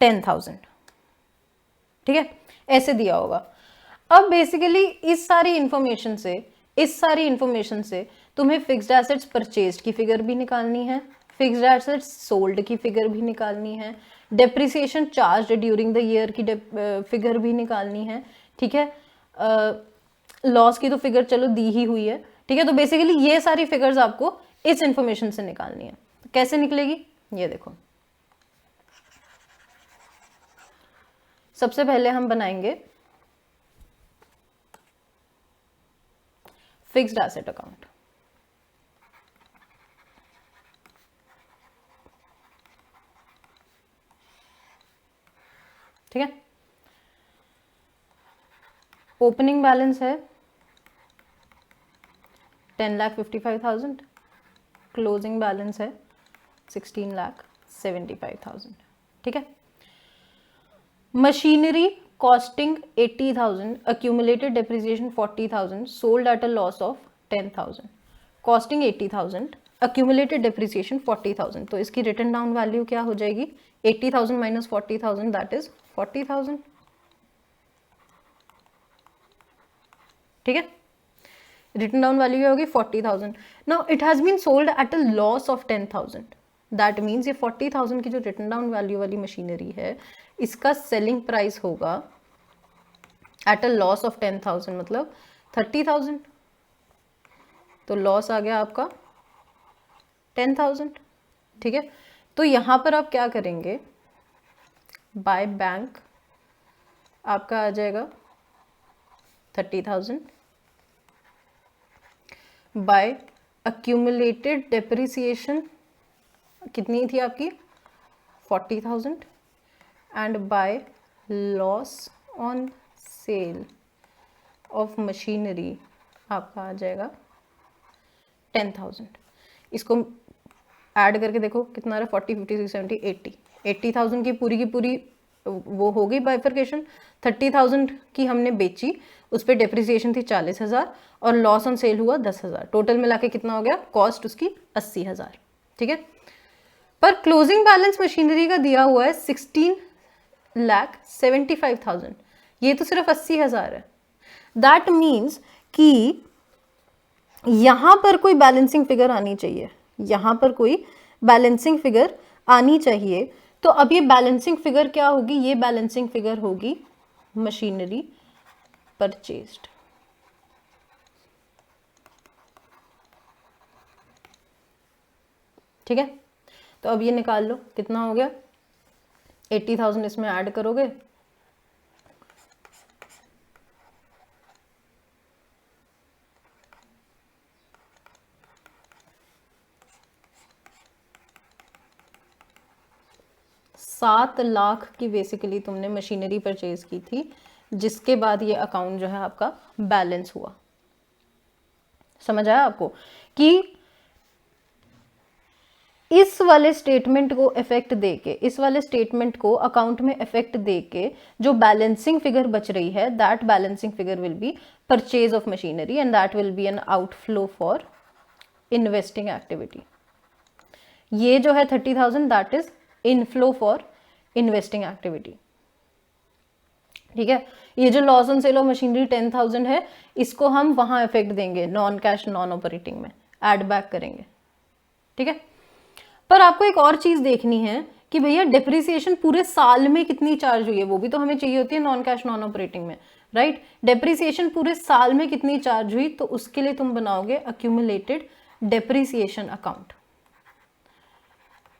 10,000, ठीक है, ऐसे दिया होगा। अब बेसिकली इस सारी इंफॉर्मेशन से तुम्हें फिक्स्ड एसेट्स परचेज्ड की फिगर भी निकालनी है, फिक्स्ड एसेट्स सोल्ड की फिगर भी निकालनी है, depreciation charge during the year की फिगर भी निकालनी है, ठीक है। लॉस की तो फिगर चलो दी ही हुई है, ठीक है। तो बेसिकली ये सारी फिगर्स आपको इस इंफॉर्मेशन से निकालनी है। तो कैसे निकलेगी, ये देखो, सबसे पहले हम बनाएंगे फिक्स्ड एसेट अकाउंट, ठीक है। ओपनिंग बैलेंस है 10,55,000, क्लोजिंग बैलेंस है 16,75,000, ठीक है। Machinery costing 80,000, accumulated depreciation 40,000, sold at a loss of 10,000, costing 80,000, accumulated depreciation 40,000, तो इसकी रिटर्न डाउन वैल्यू क्या हो जाएगी, 80,000 माइनस 40,000 दैट इज 40,000, ठीक है। रिटर्न डाउन वैल्यू क्या होगी 40,000। Now it has been sold at a loss of 10,000, that means ये 40,000 की जो रिटर्न डाउन वैल्यू वाली मशीनरी है इसका सेलिंग प्राइस होगा एट अ लॉस ऑफ 10,000, मतलब 30,000, तो लॉस आ गया आपका 10,000, ठीक है। तो यहां पर आप क्या करेंगे, बाय बैंक आपका आ जाएगा 30,000, बाय अक्यूमुलेटेड डेप्रिसिएशन कितनी थी आपकी 40,000, and by loss on sale of machinery आपका आ जाएगा 10,000। इसको ऐड करके देखो कितना आ रहा है 40, 50, 60, 70, 80,000 की पूरी वो हो गई बाइफर्केशन। 30,000 की हमने बेची, उस पर डेप्रिसिएशन थी 40,000 और लॉस ऑन सेल हुआ 10,000, टोटल मिला के कितना हो गया, कॉस्ट उसकी 80,000, ठीक है। पर क्लोजिंग बैलेंस मशीनरी का दिया हुआ है 16,75,000, ये तो सिर्फ 80,000 है। दैट मीन्स कि यहां पर कोई बैलेंसिंग फिगर आनी चाहिए, यहां पर कोई बैलेंसिंग फिगर आनी चाहिए। तो अब ये बैलेंसिंग फिगर क्या होगी, ये बैलेंसिंग फिगर होगी मशीनरी परचेज्ड, ठीक है। तो अब ये निकाल लो कितना हो गया, 80,000 इसमें ऐड करोगे ₹7,00,000 की बेसिकली तुमने मशीनरी परचेज की थी, जिसके बाद ये अकाउंट जो है आपका बैलेंस हुआ। समझ आया आपको कि इस वाले स्टेटमेंट को इफेक्ट देके, इस वाले स्टेटमेंट को अकाउंट में इफेक्ट देके जो बैलेंसिंग फिगर बच रही है, that balancing figure will be purchase of machinery and that will be an outflow for investing activity. ये जो है 30,000 that is inflow for investing activity. ठीक है, ये जो loss on sale of machinery 10,000 है, इसको हम वहां इफेक्ट देंगे नॉन कैश नॉन ऑपरेटिंग में, एड बैक करेंगे। ठीक है, पर आपको एक और चीज देखनी है कि भैया डिप्रिसिएशन पूरे साल में कितनी चार्ज हुई है, वो भी तो हमें चाहिए होती है नॉन कैश नॉन ऑपरेटिंग में, राइट। डिप्रिसिएशन पूरे साल में कितनी चार्ज हुई, तो उसके लिए तुम बनाओगे अक्यूमुलेटेड डिप्रिसिएशन अकाउंट।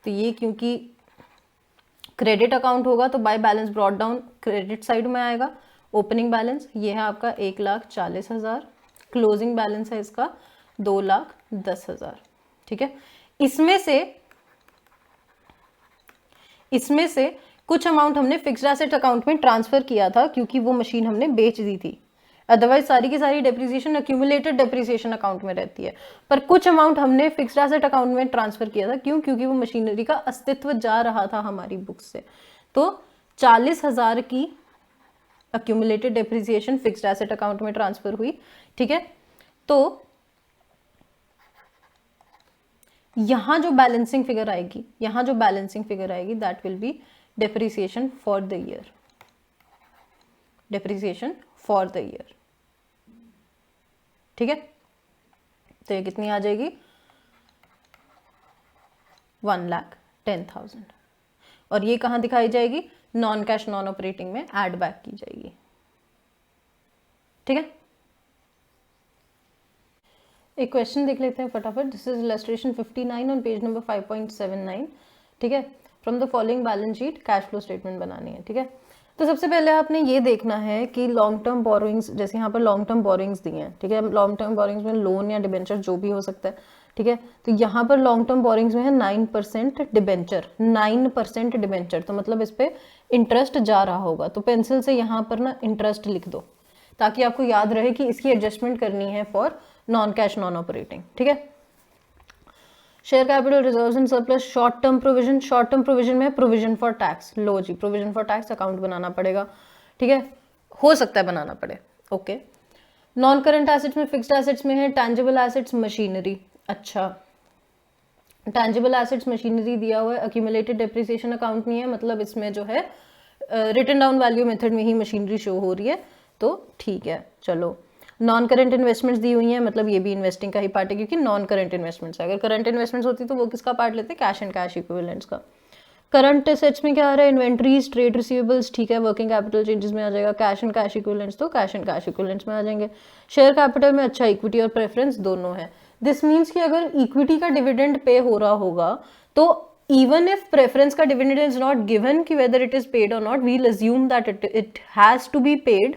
तो ये क्योंकि क्रेडिट अकाउंट होगा तो by balance brought down credit side में आएगा। ओपनिंग बैलेंस ये है आपका 1,40,000, क्लोजिंग बैलेंस है इसका 2,10,000। ठीक है, इसमें से कुछ अमाउंट हमने फिक्स्ड एसेट अकाउंट में ट्रांसफर किया था क्योंकि वो मशीन हमने बेच दी थी, अदरवाइज सारी की सारी डेप्रिसिएशन अक्यूमुलेटेड डेप्रिसिएशन अकाउंट में रहती है। पर कुछ अमाउंट हमने फिक्स्ड एसेट अकाउंट में ट्रांसफर किया था, क्यों? क्योंकि वो मशीनरी का अस्तित्व जा रहा था हमारी बुक्स से। तो 40,000 की accumulated depreciation fixed asset account में ट्रांसफर हुई। ठीक है, तो यहां जो बैलेंसिंग फिगर आएगी that will B depreciation for the year, depreciation for the year. ठीक है, तो ये कितनी आ जाएगी 1,10,000, और ये कहां दिखाई जाएगी, नॉन कैश नॉन ऑपरेटिंग में एड बैक की जाएगी। ठीक है, एक क्वेश्चन देख लेते हैं फटाफट। This is illustration 59 on page number 5.79। ठीक है, from the following balance sheet cash flow statement बनानी है। ठीक है, तो सबसे पहले आपने ये देखना है कि लॉन्ग टर्म बोरोइंग्स, जैसे यहाँ पर लॉन्ग टर्म बोरोइंग्स दी हैं। ठीक है, लॉन्ग टर्म बोरोइंग्स में लोन या डिबेंचर जो भी हो सकता है। ठीक है, तो यहाँ पर लॉन्ग टर्म बोरोइंग्स में है 9% डिबेंचर, 9% डिबेंचर, तो मतलब इस पे इंटरेस्ट जा रहा होगा। तो पेंसिल से यहाँ पर ना इंटरेस्ट लिख दो ताकि आपको याद रहे कि इसकी एडजस्टमेंट करनी है for non cash non operating. ठीक है, share capital reserves and surplus, short term provision, short term provision में प्रोविजन फॉर टैक्स। लो जी, प्रोविजन फॉर टैक्स अकाउंट बनाना पड़ेगा। ठीक है, हो सकता है बनाना पड़े। ओके, नॉन करंट एसेट्स में फिक्स्ड एसेट्स में है टैंजिबल एसेट्स मशीनरी। अच्छा, टैंजिबल एसेट्स मशीनरी दिया हुआ है, अक्यूमुलेटेड डेप्रिसिएशन अकाउंट नहीं है, मतलब इसमें जो है रिटन डाउन वैल्यू मेथड में ही मशीनरी शो हो रही है, तो ठीक है। चलो, नॉन करंट इन्वेस्टमेंट्स दी हुई हैं, मतलब ये भी इन्वेस्टिंग का ही पार्ट है क्योंकि नॉन करंट इन्वेस्टमेंट्स है। अगर करंट इन्वेस्टमेंट्स होती तो वो किसका पार्ट लेते, कैश एंड कैश इक्विवेलेंट्स का। करंट एसेट्स में क्या आ रहा है, इन्वेंट्रीज, ट्रेड रिसीवेबल्स। ठीक है, वर्किंग कैपिटल चेंजेस में आ जाएगा। कैश एंड कैश इक्विवेलेंट्स तो कैश एंड कैश इक्विवेलेंट्स में आ जाएंगे। शेयर कैपिटल में अच्छा इक्विटी और प्रेफरेंस दोनों है। दिस मीन्स कि अगर इक्विटी का डिविडेंड पे हो रहा होगा तो इवन इफ प्रेफरेंस का डिविडेंड इज नॉट गिवन कि वेदर इट इज पेड और not, we will assume that it has to be paid,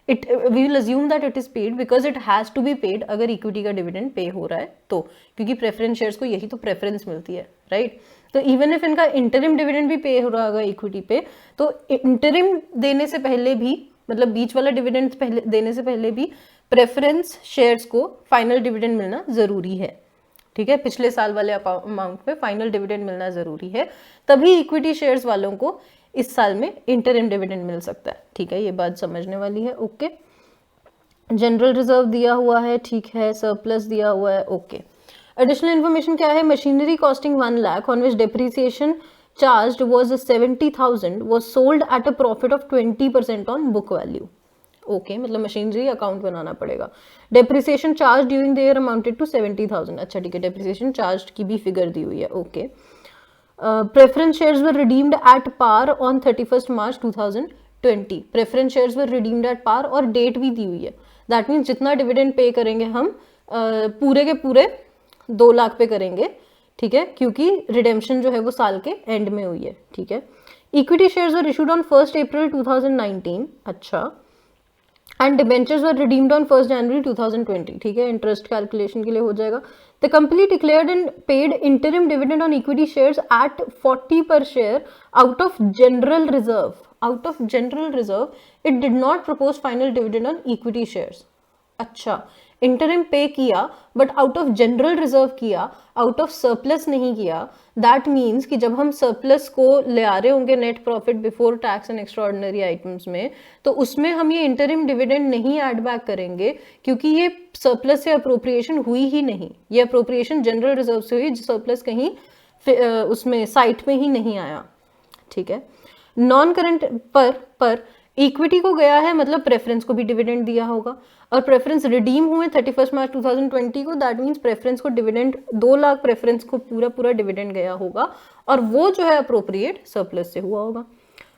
we will assume that it is paid because it has to be paid अगर equity का dividend pay हो रहा है तो, क्योंकि preference shares को यही तो प्रेफरेंस मिलती है, राइट। तो इवन इफ इनका इंटरिम डिविडेंड भी पे हो रहा होगा इक्विटी पे, तो इंटरिम देने से पहले भी, मतलब बीच वाला डिविडेंड पहले देने से पहले भी प्रेफरेंस शेयर्स को फाइनल डिविडेंड मिलना जरूरी है। ठीक है, पिछले साल वाले अमाउंट पे फाइनल डिविडेंड मिलना जरूरी है, तभी इक्विटी शेयर्स वालों को इस साल में इंटरिम डिविडेंड मिल सकता है। ठीक है, ये बात समझने वाली है। ओके, जनरल रिजर्व दिया हुआ है, ठीक है, सरप्लस दिया हुआ है। ओके, एडिशनल इन्फॉर्मेशन क्या है, machinery costing 1 lakh on which depreciation charged was 70,000 was sold at a profit of 20% on book value. Okay, मतलब मशीनरी अकाउंट बनाना पड़ेगा। Depreciation charge during the year amounted to 70,000। अच्छा ठीक है, डेप्रिसिएशन चार्ज की भी फिगर दी हुई है। Okay, preference shares were redeemed at par on 31st March 2020। preference shares were redeemed at par और डेट भी दी हुई है। दैट मीन्स जितना डिविडेंड पे करेंगे हम पूरे के पूरे 2 लाख पे करेंगे। ठीक है, क्योंकि रिडेम्पशन जो है वो साल के एंड में हुई है। ठीक है, equity shares were issued on 1 अप्रैल 2019। अच्छा, and debentures were redeemed on 1 जनवरी 2020। ठीक है, इंटरेस्ट कैलकुलेशन के लिए हो जाएगा। The company declared and paid interim dividend on equity shares at 40 per share out of general reserve. Out of general reserve, it did not propose final dividend on equity shares. अच्छा, interim पे किया but out of general reserve किया, out of surplus नहीं किया, that means कि जब हम surplus को ले आ रहे होंगे net profit before tax and extraordinary items में, तो उसमें हम ये इंटरिम डिविडेंड नहीं ऐड बैक करेंगे क्योंकि ये सरप्लस से अप्रोप्रिएशन हुई ही नहीं, ये अप्रोप्रिएशन जनरल रिजर्व से हुई, सरप्लस कहीं उसमें साइट में ही नहीं आया, ठीक है। नॉन करंट पर इक्विटी को गया है, मतलब प्रेफरेंस को भी डिविडेंड दिया होगा, और प्रेफरेंस रिडीम हुए 31 मार्च 2020 को, दैट मीन्स प्रेफरेंस को डिविडेंड 2 लाख प्रेफरेंस को पूरा डिविडेंड गया होगा, और वो जो है अप्रोप्रिएट सरप्लस से हुआ होगा।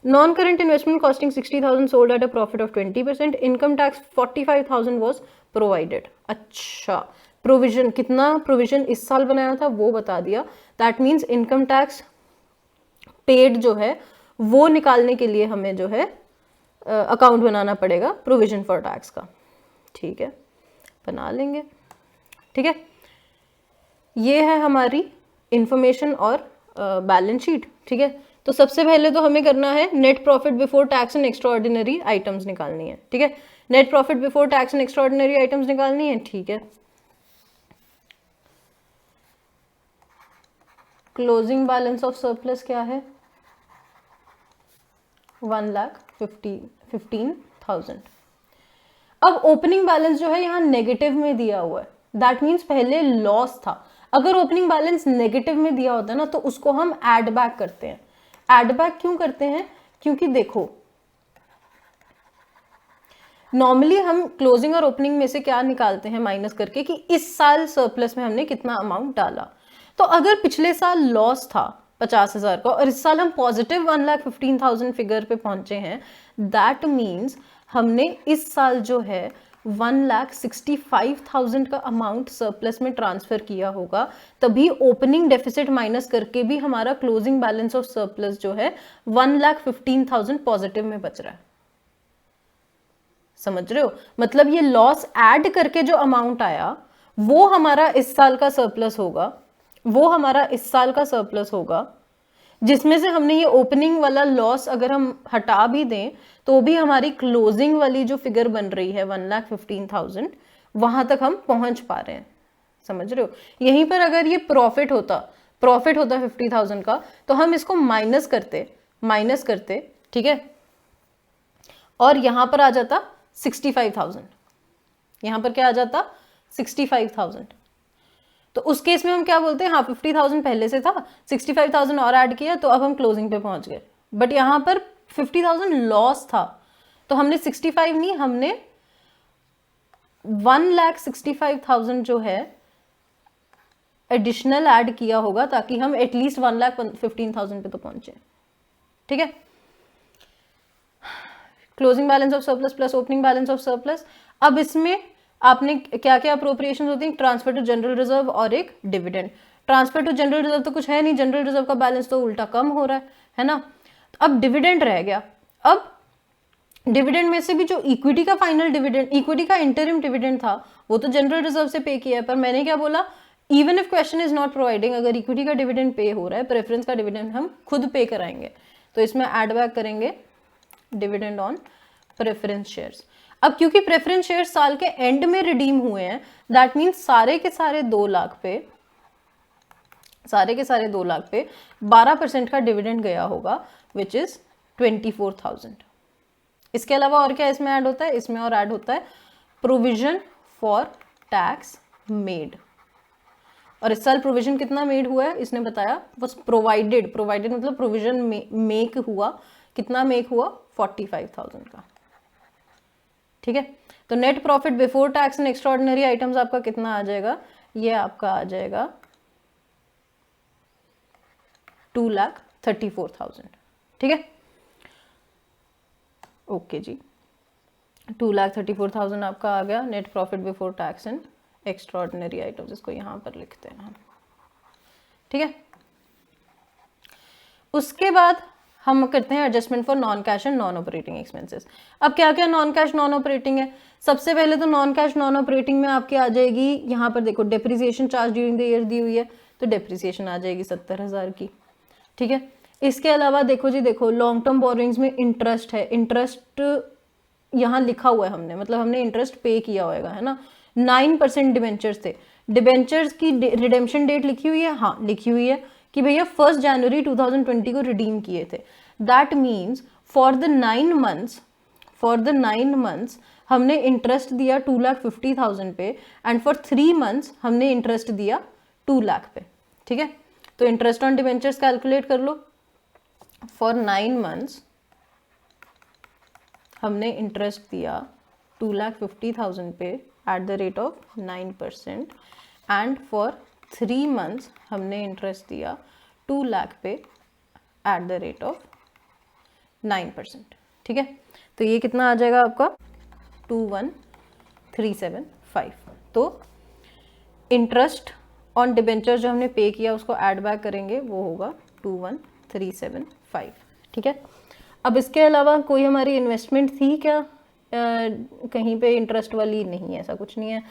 Non current investment costing 60,000 sold at a profit of 20%, income tax 45,000 was provided. अच्छा, प्रोविजन, कितना प्रोविजन इस साल बनाया था वो बता दिया, that means income tax paid जो है वो निकालने के लिए हमें जो है अकाउंट बनाना पड़ेगा प्रोविजन फॉर टैक्स का, ठीक है, बना लेंगे, ठीक है। ये है हमारी इंफॉर्मेशन और बैलेंस शीट, ठीक है। तो सबसे पहले तो हमें करना है net profit before tax and extraordinary items निकालनी है, ठीक है। Net profit before tax and extraordinary items निकालनी है, ठीक है। क्लोजिंग बैलेंस ऑफ सरप्लस क्या है, 1,15,000। अब ओपनिंग बैलेंस जो है यहाँ नेगेटिव में दिया हुआ है, दैट मीन्स पहले लॉस था। अगर ओपनिंग बैलेंस नेगेटिव में दिया होता है ना तो उसको हम ऐड बैक करते हैं। ऐड बैक क्यों करते हैं, क्योंकि देखो नॉर्मली हम क्लोजिंग और ओपनिंग में से क्या निकालते हैं माइनस करके कि इस साल सरप्लस में हमने कितना अमाउंट डाला। तो अगर पिछले साल लॉस था 50,000 का और इस साल हम पॉजिटिव 1,15,000 फिगर पे पहुंचे हैं, दैट मीन्स हमने इस साल जो है 1,65,000 का अमाउंट सरप्लस में ट्रांसफर किया होगा, तभी ओपनिंग डेफिसिट माइनस करके भी हमारा क्लोजिंग बैलेंस ऑफ सरप्लस जो है 1,15,000 पॉजिटिव में बच रहा है। समझ रहे हो, मतलब ये लॉस ऐड करके जो अमाउंट आया वो हमारा इस साल का सरप्लस होगा, वो हमारा इस साल का सरप्लस होगा, जिसमें से हमने ये ओपनिंग वाला लॉस अगर हम हटा भी दें तो भी हमारी क्लोजिंग वाली जो फिगर बन रही है 1,15,000 वहां तक हम पहुंच पा रहे हैं। समझ रहे हो, यहीं पर अगर ये प्रॉफिट होता 50,000 का तो हम इसको माइनस करते, ठीक है, और यहां पर आ जाता 65,000, यहां पर क्या आ जाता 65,000। तो उस केस में हम क्या बोलते हैं, हाँ 50,000 पहले से था, 65,000 और ऐड किया तो अब हम क्लोजिंग पे पहुंच गए। बट यहाँ पर 50,000 लॉस था तो हमने 65 नहीं, हमने 1,65,000 जो है एडिशनल ऐड किया होगा ताकि हम एटलीस्ट 1,15,000 पे तो पहुंचे, ठीक है। Closing balance of surplus plus opening balance of surplus. अब इसमें आपने क्या क्या अप्रोप्रिएशन होती है, ट्रांसफर टू जनरल रिजर्व और एक dividend. Transfer to general reserve तो कुछ है नहीं, जनरल रिजर्व का बैलेंस तो उल्टा कम हो रहा है ना। तो अब डिविडेंड रह गया। अब डिविडेंड में से भी जो इक्विटी का फाइनल डिविडेंड, इक्विटी का इंटरिम डिविडेंड था वो तो जनरल रिजर्व से पे किया है, पर मैंने क्या बोला, even if question is not providing, अगर इक्विटी का डिविडेंड पे हो रहा है, प्रेफरेंस का डिविडेंड हम खुद पे कराएंगे, तो इसमें एड बैक करेंगे डिविडेंड ऑन प्रेफरेंस शेयर्स। अब क्योंकि प्रेफरेंस शेयर साल के एंड में रिडीम हुए हैं, दैट मीन्स सारे के सारे 2 लाख पे 12% का डिविडेंड गया होगा, विच इज 24,000। इसके अलावा और क्या इसमें ऐड होता है, इसमें और ऐड होता है प्रोविजन फॉर टैक्स मेड। और इस साल प्रोविजन कितना मेड हुआ है इसने बताया, बस प्रोवाइडेड मतलब प्रोविजन मेक हुआ, कितना मेक हुआ 45,000 का, ठीक है। तो net profit before tax and extraordinary items आपका कितना आ जाएगा, ये आपका आ जाएगा 2,34,000, ठीक है। ओके जी, 2,34,000 आपका आ गया net profit before tax and extraordinary items. इसको यहां पर लिखते हैं हम, ठीक है। उसके बाद हम करते हैं adjustment for non cash and non operating expenses. अब क्या क्या नॉन कैश नॉन ऑपरेटिंग है, सबसे पहले तो नॉन कैश नॉन ऑपरेटिंग में आपके आ जाएगी, यहाँ पर देखो depreciation charge during the year दी हुई है, तो डेप्रिसिएशन आ जाएगी 70,000 की, ठीक है। इसके अलावा देखो जी, देखो लॉन्ग टर्म बोरिंग्स में इंटरेस्ट है, इंटरेस्ट यहाँ लिखा हुआ है हमने, मतलब हमने इंटरेस्ट पे किया होगा, है ना। 9% डिबेंचर्स थे। डिबेंचर्स की रिडेम्पशन डेट लिखी हुई है, हाँ लिखी हुई है कि भैया 1 जनवरी 2020 को रिडीम किए थे। That means for the 9 months हमने इंटरेस्ट दिया 2,50,000 पे, एंड फॉर 3 मंथ्स हमने इंटरेस्ट दिया 2 लाख पे। ठीक है, तो इंटरेस्ट ऑन डिबेंचर्स कैलकुलेट कर लो। फॉर 9 मंथ्स हमने इंटरेस्ट दिया 2,50,000 पे at the rate of 9%, and for 3 months हमने इंटरेस्ट दिया 2 लाख पे एट द रेट ऑफ 9%। ठीक है, तो ये कितना आ जाएगा आपका 21,375। तो इंटरेस्ट ऑन डिबेंचर जो हमने पे किया उसको ऐड बैक करेंगे, वो होगा 21,375। ठीक है, अब इसके अलावा कोई हमारी इन्वेस्टमेंट थी क्या कहीं पे इंटरेस्ट वाली? नहीं, ऐसा कुछ नहीं है।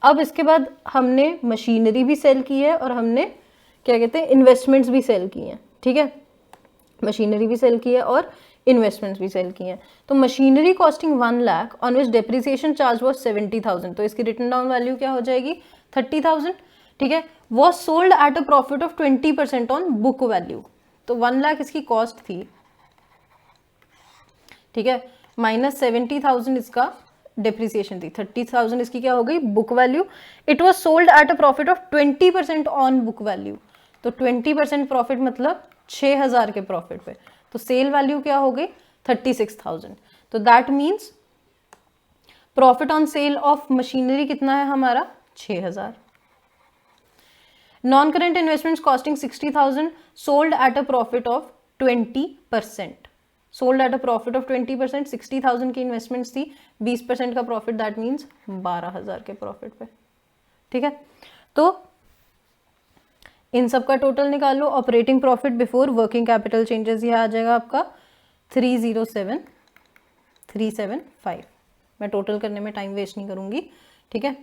अब इसके बाद हमने मशीनरी भी सेल की है और हमने क्या कहते हैं इन्वेस्टमेंट्स भी सेल की हैं। ठीक है, मशीनरी भी सेल की है और इन्वेस्टमेंट्स भी सेल की हैं। तो machinery costing 1 lakh on which depreciation charge was 70,000, तो इसकी रिटर्न डाउन वैल्यू क्या हो जाएगी 30,000। ठीक है, was sold at a profit of 20% on book value. तो 1 लाख इसकी कॉस्ट थी, ठीक है, माइनस 70,000 इसका डेप्रिसिएशन थी, 30,000 इसकी क्या हो गई book value. It was sold at a profit of 20% on book value, तो 20% प्रॉफिट मतलब 6,000 के प्रॉफिट पे, तो सेल वैल्यू क्या हो गई 36,000। तो that means profit on sale of machinery कितना है हमारा 6,000। Non current investments costing 60,000 sold at a profit of 20%, sold at a profit of 20%, 60,000 की इन्वेस्टमेंट्स थी, 20% का प्रॉफिट, दैट मीन्स 12,000 के प्रॉफिट पे। ठीक है, तो इन सब का टोटल निकालो। Operating profit before working capital changes ये आ जाएगा आपका 307,375। मैं टोटल करने में टाइम वेस्ट नहीं करूंगी, ठीक है,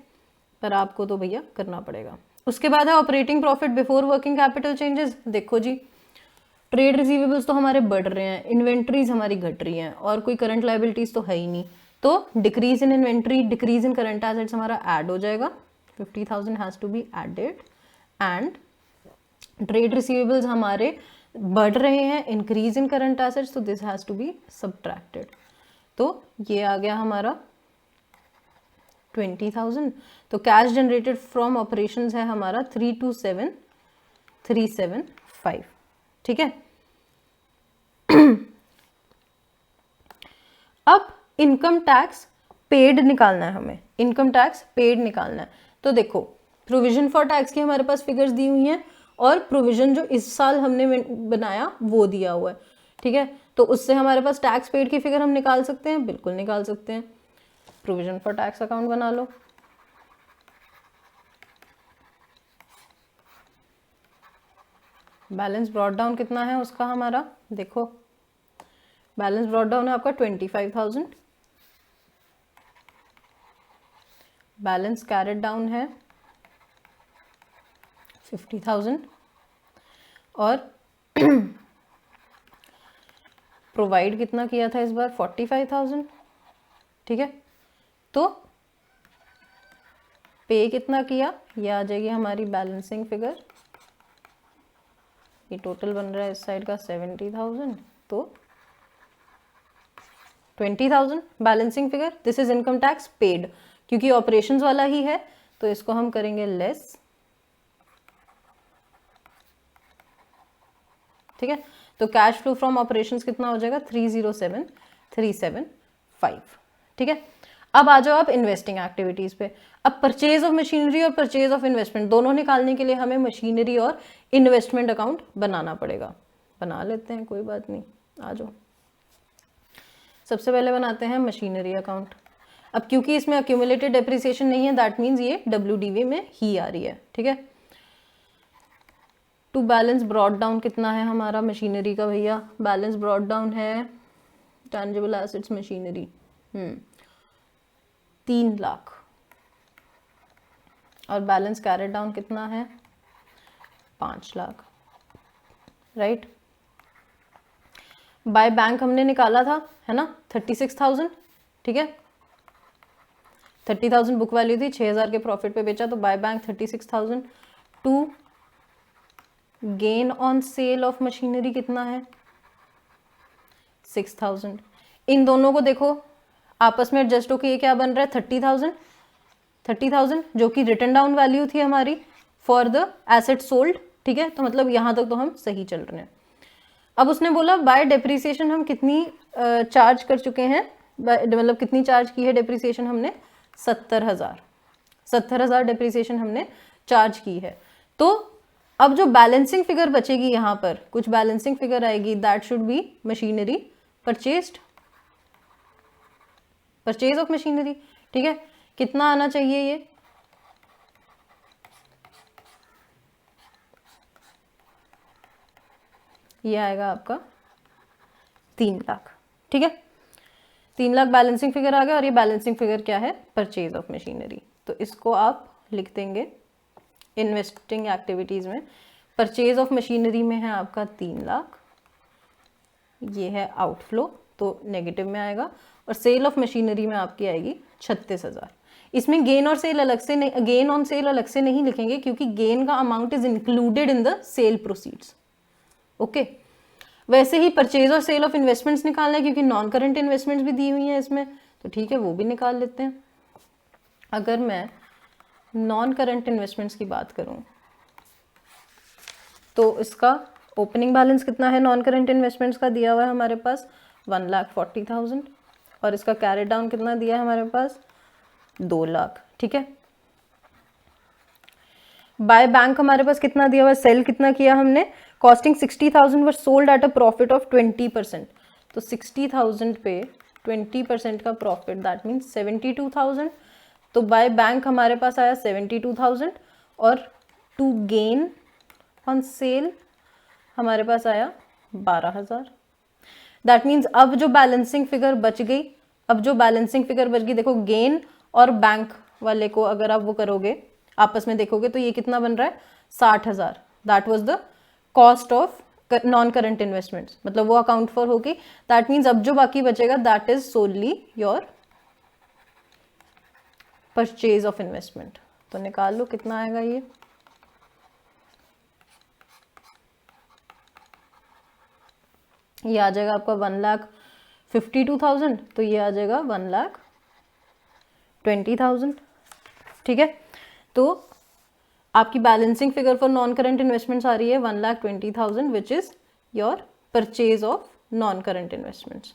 पर आपको तो भैया करना पड़ेगा। उसके बाद है operating profit before working capital changes. देखो जी, ट्रेड रिसीवेबल्स तो हमारे बढ़ रहे हैं, इन्वेंट्रीज हमारी घट रही हैं, और कोई करंट लाइबिलिटीज तो है ही नहीं, तो decrease in inventory, decrease in current assets हमारा ऐड हो जाएगा, 50,000 has to be added, and trade receivables हमारे बढ़ रहे हैं, इंक्रीज इन करंट एसेट्स, तो this has to be subtracted. तो ये आ गया हमारा 20,000। तो कैश जनरेटेड फ्रॉम ऑपरेशंस है हमारा 327,375। ठीक है, अब इनकम टैक्स पेड निकालना है हमें, इनकम टैक्स पेड निकालना है। तो देखो, प्रोविजन फॉर टैक्स की हमारे पास फिगर्स दी हुई हैं, और प्रोविजन जो इस साल हमने बनाया वो दिया हुआ है। ठीक है, तो उससे हमारे पास टैक्स पेड की फिगर हम निकाल सकते हैं, बिल्कुल निकाल सकते हैं। प्रोविजन फॉर टैक्स अकाउंट बना लो, बैलेंस ब्रॉट डाउन कितना है उसका हमारा, देखो बैलेंस ब्रॉट डाउन है आपका 25,000, बैलेंस कैरेट डाउन है 50,000, और प्रोवाइड कितना किया था इस बार 45,000। ठीक है, तो पे कितना किया, ये आ जाएगी हमारी बैलेंसिंग फिगर, ये टोटल बन रहा है इस साइड का 70,000, तो 20,000 balancing figure. This is income tax paid, क्योंकि ऑपरेशंस वाला ही है, तो इसको हम करेंगे लेस। ठीक है, तो कैश फ्लो फ्रॉम ऑपरेशंस कितना हो जाएगा 307,375। ठीक है, अब आ जाओ आप इन्वेस्टिंग एक्टिविटीज पे। अब परचेज ऑफ मशीनरी और परचेज ऑफ इन्वेस्टमेंट दोनों निकालने के लिए हमें मशीनरी और इन्वेस्टमेंट अकाउंट बनाना पड़ेगा। बना लेते हैं, कोई बात नहीं, आ जाओ। सबसे पहले बनाते हैं मशीनरी अकाउंट। अब क्योंकि इसमें अक्यूमुलेटेड डेप्रिसिएशन नहीं है, दैट मीन्स ये WDV में ही आ रही है। ठीक है, टू बैलेंस ब्रॉट डाउन कितना है हमारा मशीनरी का भैया, बैलेंस ब्रॉट डाउन है टैंजिबल एसेट्स मशीनरी 3 लाख, और बैलेंस कैरेट डाउन कितना है 5 लाख, राइट। बाय बैंक हमने निकाला था, है ना, 36,000। ठीक है, 30,000 बुक वैल्यू थी, 6,000 के प्रॉफिट पे बेचा, तो by bank 36,000। To gain on sale of machinery कितना है 6,000। इन दोनों को देखो आपस में एडजस्ट होकर ये क्या बन रहा है 30,000 जो कि रिटर्न डाउन वैल्यू थी हमारी फॉर द एसेट सोल्ड। ठीक है, तो मतलब यहाँ तक तो हम सही चल रहे हैं। अब उसने बोला बाय डेप्रिसिएशन हम कितनी चार्ज कर चुके हैं, मतलब कितनी चार्ज की है डेप्रिसिएशन हमने 70,000 डेप्रिसिएशन हमने चार्ज की है। तो अब जो बैलेंसिंग फिगर बचेगी यहाँ पर कुछ बैलेंसिंग फिगर आएगी, that should be machinery purchase of machinery. ठीक है, कितना आना चाहिए ये आएगा आपका 3 लाख। ठीक है, 3 लाख बैलेंसिंग फिगर आ गया, और ये बैलेंसिंग फिगर क्या है परचेज ऑफ मशीनरी। तो इसको आप लिख देंगे इन्वेस्टिंग एक्टिविटीज में, परचेज ऑफ मशीनरी में है आपका 3 लाख, ये है आउटफ्लो तो नेगेटिव में आएगा, और सेल ऑफ मशीनरी में आपकी आएगी 36,000। इसमें गेन और सेल अलग से नहीं, गेन ऑन सेल अलग से नहीं लिखेंगे क्योंकि गेन का amount is included in the sale proceeds. Okay, वैसे ही परचेज और सेल ऑफ इन्वेस्टमेंट्स निकालना है क्योंकि नॉन करंट इन्वेस्टमेंट्स भी दी हुई हैं इसमें, तो ठीक है वो भी निकाल लेते हैं। अगर मैं नॉन करंट इन्वेस्टमेंट्स की बात करूं तो इसका ओपनिंग बैलेंस कितना है नॉन करंट इन्वेस्टमेंट्स का दिया हुआ है हमारे पास 1,40,000, और इसका कैरी डाउन कितना दिया है हमारे पास 2 लाख। ठीक है, बाय बैंक हमारे पास कितना दिया हुआ है, सेल कितना किया हमने, costing 60,000 were sold at a profit of 20%। तो 60,000 पे 20% का प्रॉफिट दैट मीन्स 72,000। तो बाय बैंक हमारे पास आया 72,000, और टू गेन ऑन सेल हमारे पास आया 12,000। दैट मीन्स अब जो बैलेंसिंग फिगर बच गई, देखो गेन और बैंक वाले को अगर आप वो करोगे आपस में देखोगे तो ये कितना बन रहा है 60,000। That was the cost of non current investments, मतलब वो अकाउंट फॉर होगी। दैट मीन्स अब जो बाकी बचेगा that is solely your purchase of investment. तो निकाल लो कितना आएगा ये आ जाएगा आपका 1,52,000, तो ये आ जाएगा 1,20,000। ठीक है, तो आपकी balancing figure for non current investments आ रही है 1,20,000 which is your purchase of non current investments.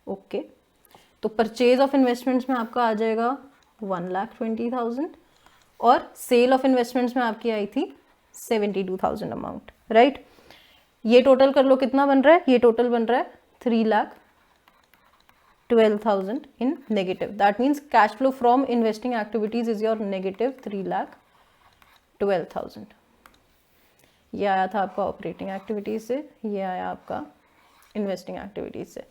Okay, तो परचेज ऑफ इन्वेस्टमेंट्स में आपका आ जाएगा 1,20,000, और सेल ऑफ इन्वेस्टमेंट्स में आपकी आई थी 72,000 अमाउंट। राइट, ये टोटल कर लो कितना बन रहा है, ये टोटल बन रहा है 3,12,000 in negative. That means cash flow from investing activities is your negative 3,12,000। ये आया था आपका ऑपरेटिंग एक्टिविटीज से, ये आया आपका इन्वेस्टिंग एक्टिविटीज से।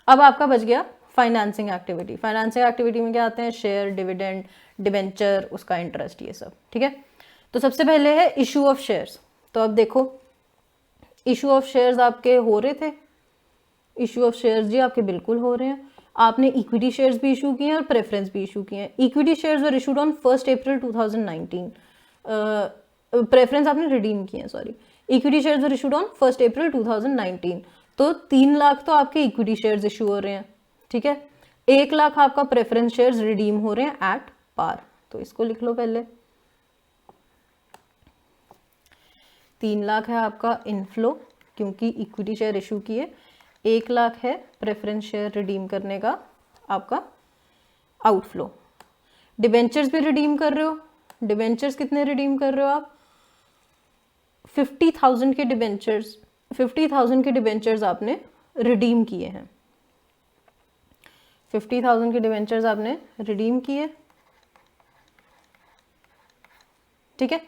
अब आपका बच गया फाइनेंसिंग एक्टिविटी। फाइनेंसिंग एक्टिविटी में क्या आते हैं, शेयर, डिविडेंड, डिबेंचर, उसका इंटरेस्ट, ये सब। ठीक है, तो सबसे पहले है इशू ऑफ शेयर्स। तो अब देखो इशू ऑफ शेयर्स आपके हो रहे थे, इशू ऑफ शेयर्स जी आपके बिल्कुल हो रहे हैं। आपने इक्विटी शेयर्स भी इशू किए हैं और प्रेफरेंस भी इशू किए हैं। Equity shares were issued on 1 April 2019, preference आपने रिडीम किए हैं, sorry. Equity shares were issued on 1 अप्रैल 2019, तो 3 लाख तो आपके इक्विटी शेयर्स इशू हो रहे हैं। ठीक है, 1 लाख आपका प्रेफरेंस शेयर्स रिडीम हो रहे हैं एट पार, तो इसको लिख लो पहले। 3 लाख है आपका इनफ्लो क्योंकि इक्विटी शेयर इशू किए, 1 लाख है प्रेफरेंस शेयर रिडीम करने का आपका आउटफ्लो। डिबेंचर्स भी रिडीम कर रहे हो, डिबेंचर्स कितने रिडीम कर रहे हो आप, 50,000 के डिबेंचर्स, 50,000 के डिबेंचर्स आपने रिडीम किए हैं। 50,000 के डिबेंचर्स आपने रिडीम किए। ठीक है,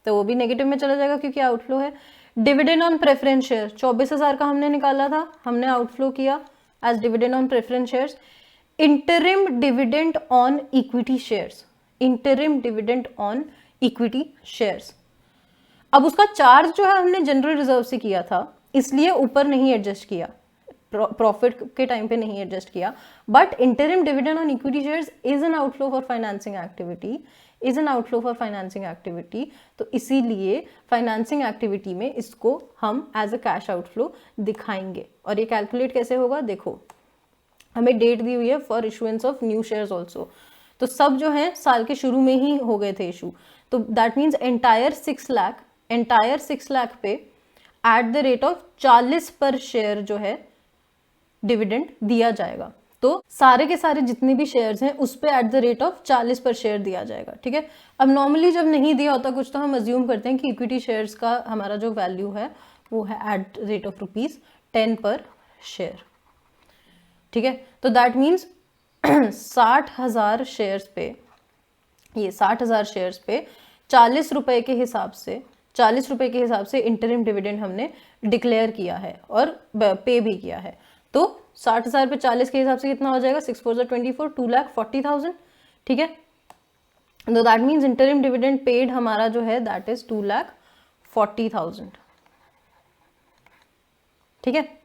तो वो भी नेगेटिव में चला जाएगा क्योंकि आउटफ्लो है। डिविडेंड ऑन प्रेफरेंस शेयर 24,000 का हमने निकाला था, हमने आउटफ्लो किया as dividend on preference shares. Interim dividend on equity shares, interim dividend on equity shares. अब उसका चार्ज जो है हमने जनरल रिजर्व से किया था, इसलिए ऊपर नहीं एडजस्ट किया, प्रॉफिट के टाइम पे नहीं एडजस्ट किया, but interim dividend on equity shares is an outflow for financing activity, तो इसीलिए फाइनेंसिंग एक्टिविटी में इसको हम एज अ कैश आउटफ्लो दिखाएंगे। और ये कैलकुलेट कैसे होगा, देखो हमें डेट दी हुई है for issuance of new shares also, तो सब जो है साल के शुरू में ही हो गए थे इशू, तो दैट मीन्स एंटायर 6 लाख पे एट द रेट ऑफ 40 पर शेयर जो है डिविडेंड दिया जाएगा। तो सारे के सारे जितने भी शेयर्स हैं उस पे एट द रेट ऑफ 40 पर शेयर दिया जाएगा, ठीक है। अब नॉर्मली जब नहीं दिया होता कुछ तो हम अज्यूम करते हैं कि इक्विटी शेयर्स का हमारा जो वैल्यू है वो है एट रेट ऑफ ₹10 पर शेयर, ठीक है। तो दैट मीन्स 60,000 शेयर्स पे, ये 60,000 शेयर्स पे 40 रुपए के हिसाब से इंटरिम डिविडेंड हमने डिक्लेयर किया है और पे भी किया है। तो 60,000 पे 40 के हिसाब से कितना हो जाएगा, 6 4 24, 2,40,000, ठीक है। तो that means interim dividend paid हमारा जो है दैट इज 2,40,000, ठीक है।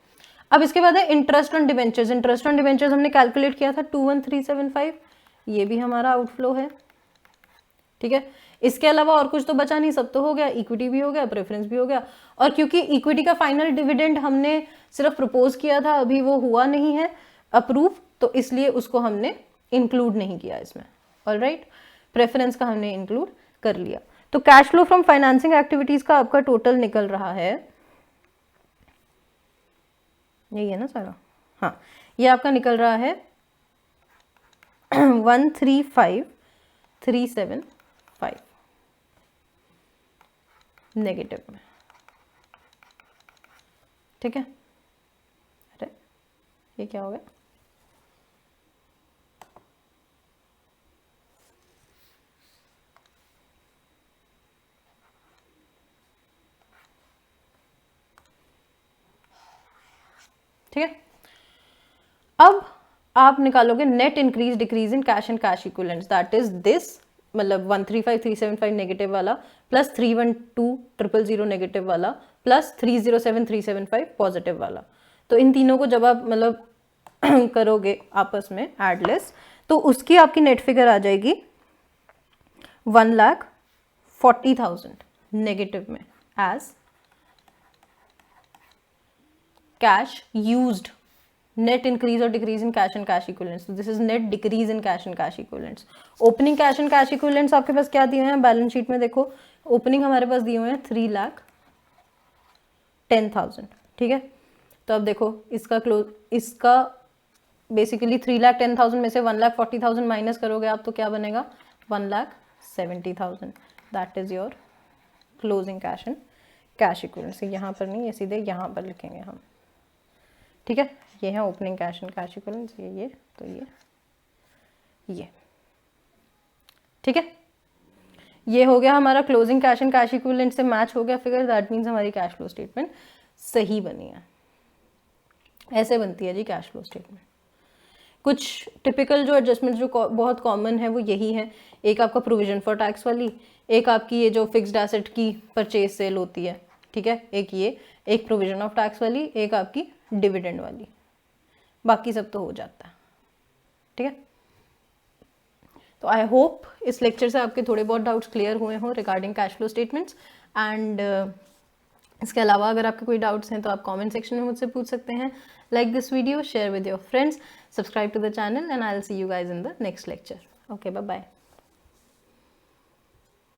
अब इसके बाद है interest on debentures. Interest on debentures हमने कैलकुलेट किया था 21,375, ये भी हमारा आउटफ्लो है, ठीक है। इसके अलावा और कुछ तो बचा नहीं, सब तो हो गया, इक्विटी भी हो गया, प्रेफरेंस भी हो गया। और क्योंकि इक्विटी का फाइनल डिविडेंड हमने सिर्फ प्रपोज किया था, अभी वो हुआ नहीं है अप्रूव, तो इसलिए उसको हमने इंक्लूड नहीं किया इसमें, ऑलराइट। प्रेफरेंस का हमने इंक्लूड कर लिया। तो cash flow from financing activities का आपका टोटल निकल रहा है, यही है ना सारा, हाँ, ये आपका निकल रहा है 135,375 नेगेटिव में, ठीक है। अरे ये क्या हो गया, ठीक है। अब आप निकालोगे net increase decrease in cash and cash equivalents, that is this, मतलब 135,375 नेगेटिव वाला प्लस 312,000 नेगेटिव वाला प्लस 307,375 पॉजिटिव वाला। तो इन तीनों को जब आप मतलब करोगे आपस में एडलेस, तो उसकी आपकी नेट फिगर आ जाएगी 1,40,000 नेगेटिव में as cash used, net increase और decrease in cash and cash equivalents. This is net decrease in cash and cash equivalents. Opening cash and cash equivalents आपके पास क्या दिए हुए हैं बैलेंस शीट में, देखो ओपनिंग हमारे पास दिए हुए हैं 3,10,000, ठीक है। तो अब देखो इसका बेसिकली 3,10,000 में से 1,40,000 माइनस करोगे आप तो क्या बनेगा 1,70,000, that is your closing cash and cash equivalents. यहाँ पर नहीं, ये सीधे यहाँ पर लिखेंगे हम, ठीक है। ये है opening cash and cash equivalents, ये तो ये, ठीक है। ये हो गया हमारा closing cash and cash equivalent से मैच हो गया फिगर, दैट मीन्स हमारी कैश फ्लो स्टेटमेंट सही बनी है। ऐसे बनती है जी कैश फ्लो स्टेटमेंट। कुछ टिपिकल जो एडजस्टमेंट जो बहुत कॉमन है वो यही है, एक आपका प्रोविजन फॉर टैक्स वाली, एक आपकी ये जो फिक्स्ड एसेट की परचेज सेल होती है, ठीक है, एक प्रोविजन ऑफ टैक्स वाली, एक आपकी डिविडेंड वाली, बाकी सब तो हो जाता है, ठीक है। तो आई होप इस लेक्चर से आपके थोड़े बहुत डाउट्स क्लियर हुए हों regarding cash flow statements. And इसके अलावा अगर आपके कोई डाउट्स हैं तो आप कमेंट सेक्शन में मुझसे पूछ सकते हैं। Like this video, share with your friends, subscribe to the channel, and I will see you guys in the next lecture. Okay, bye bye.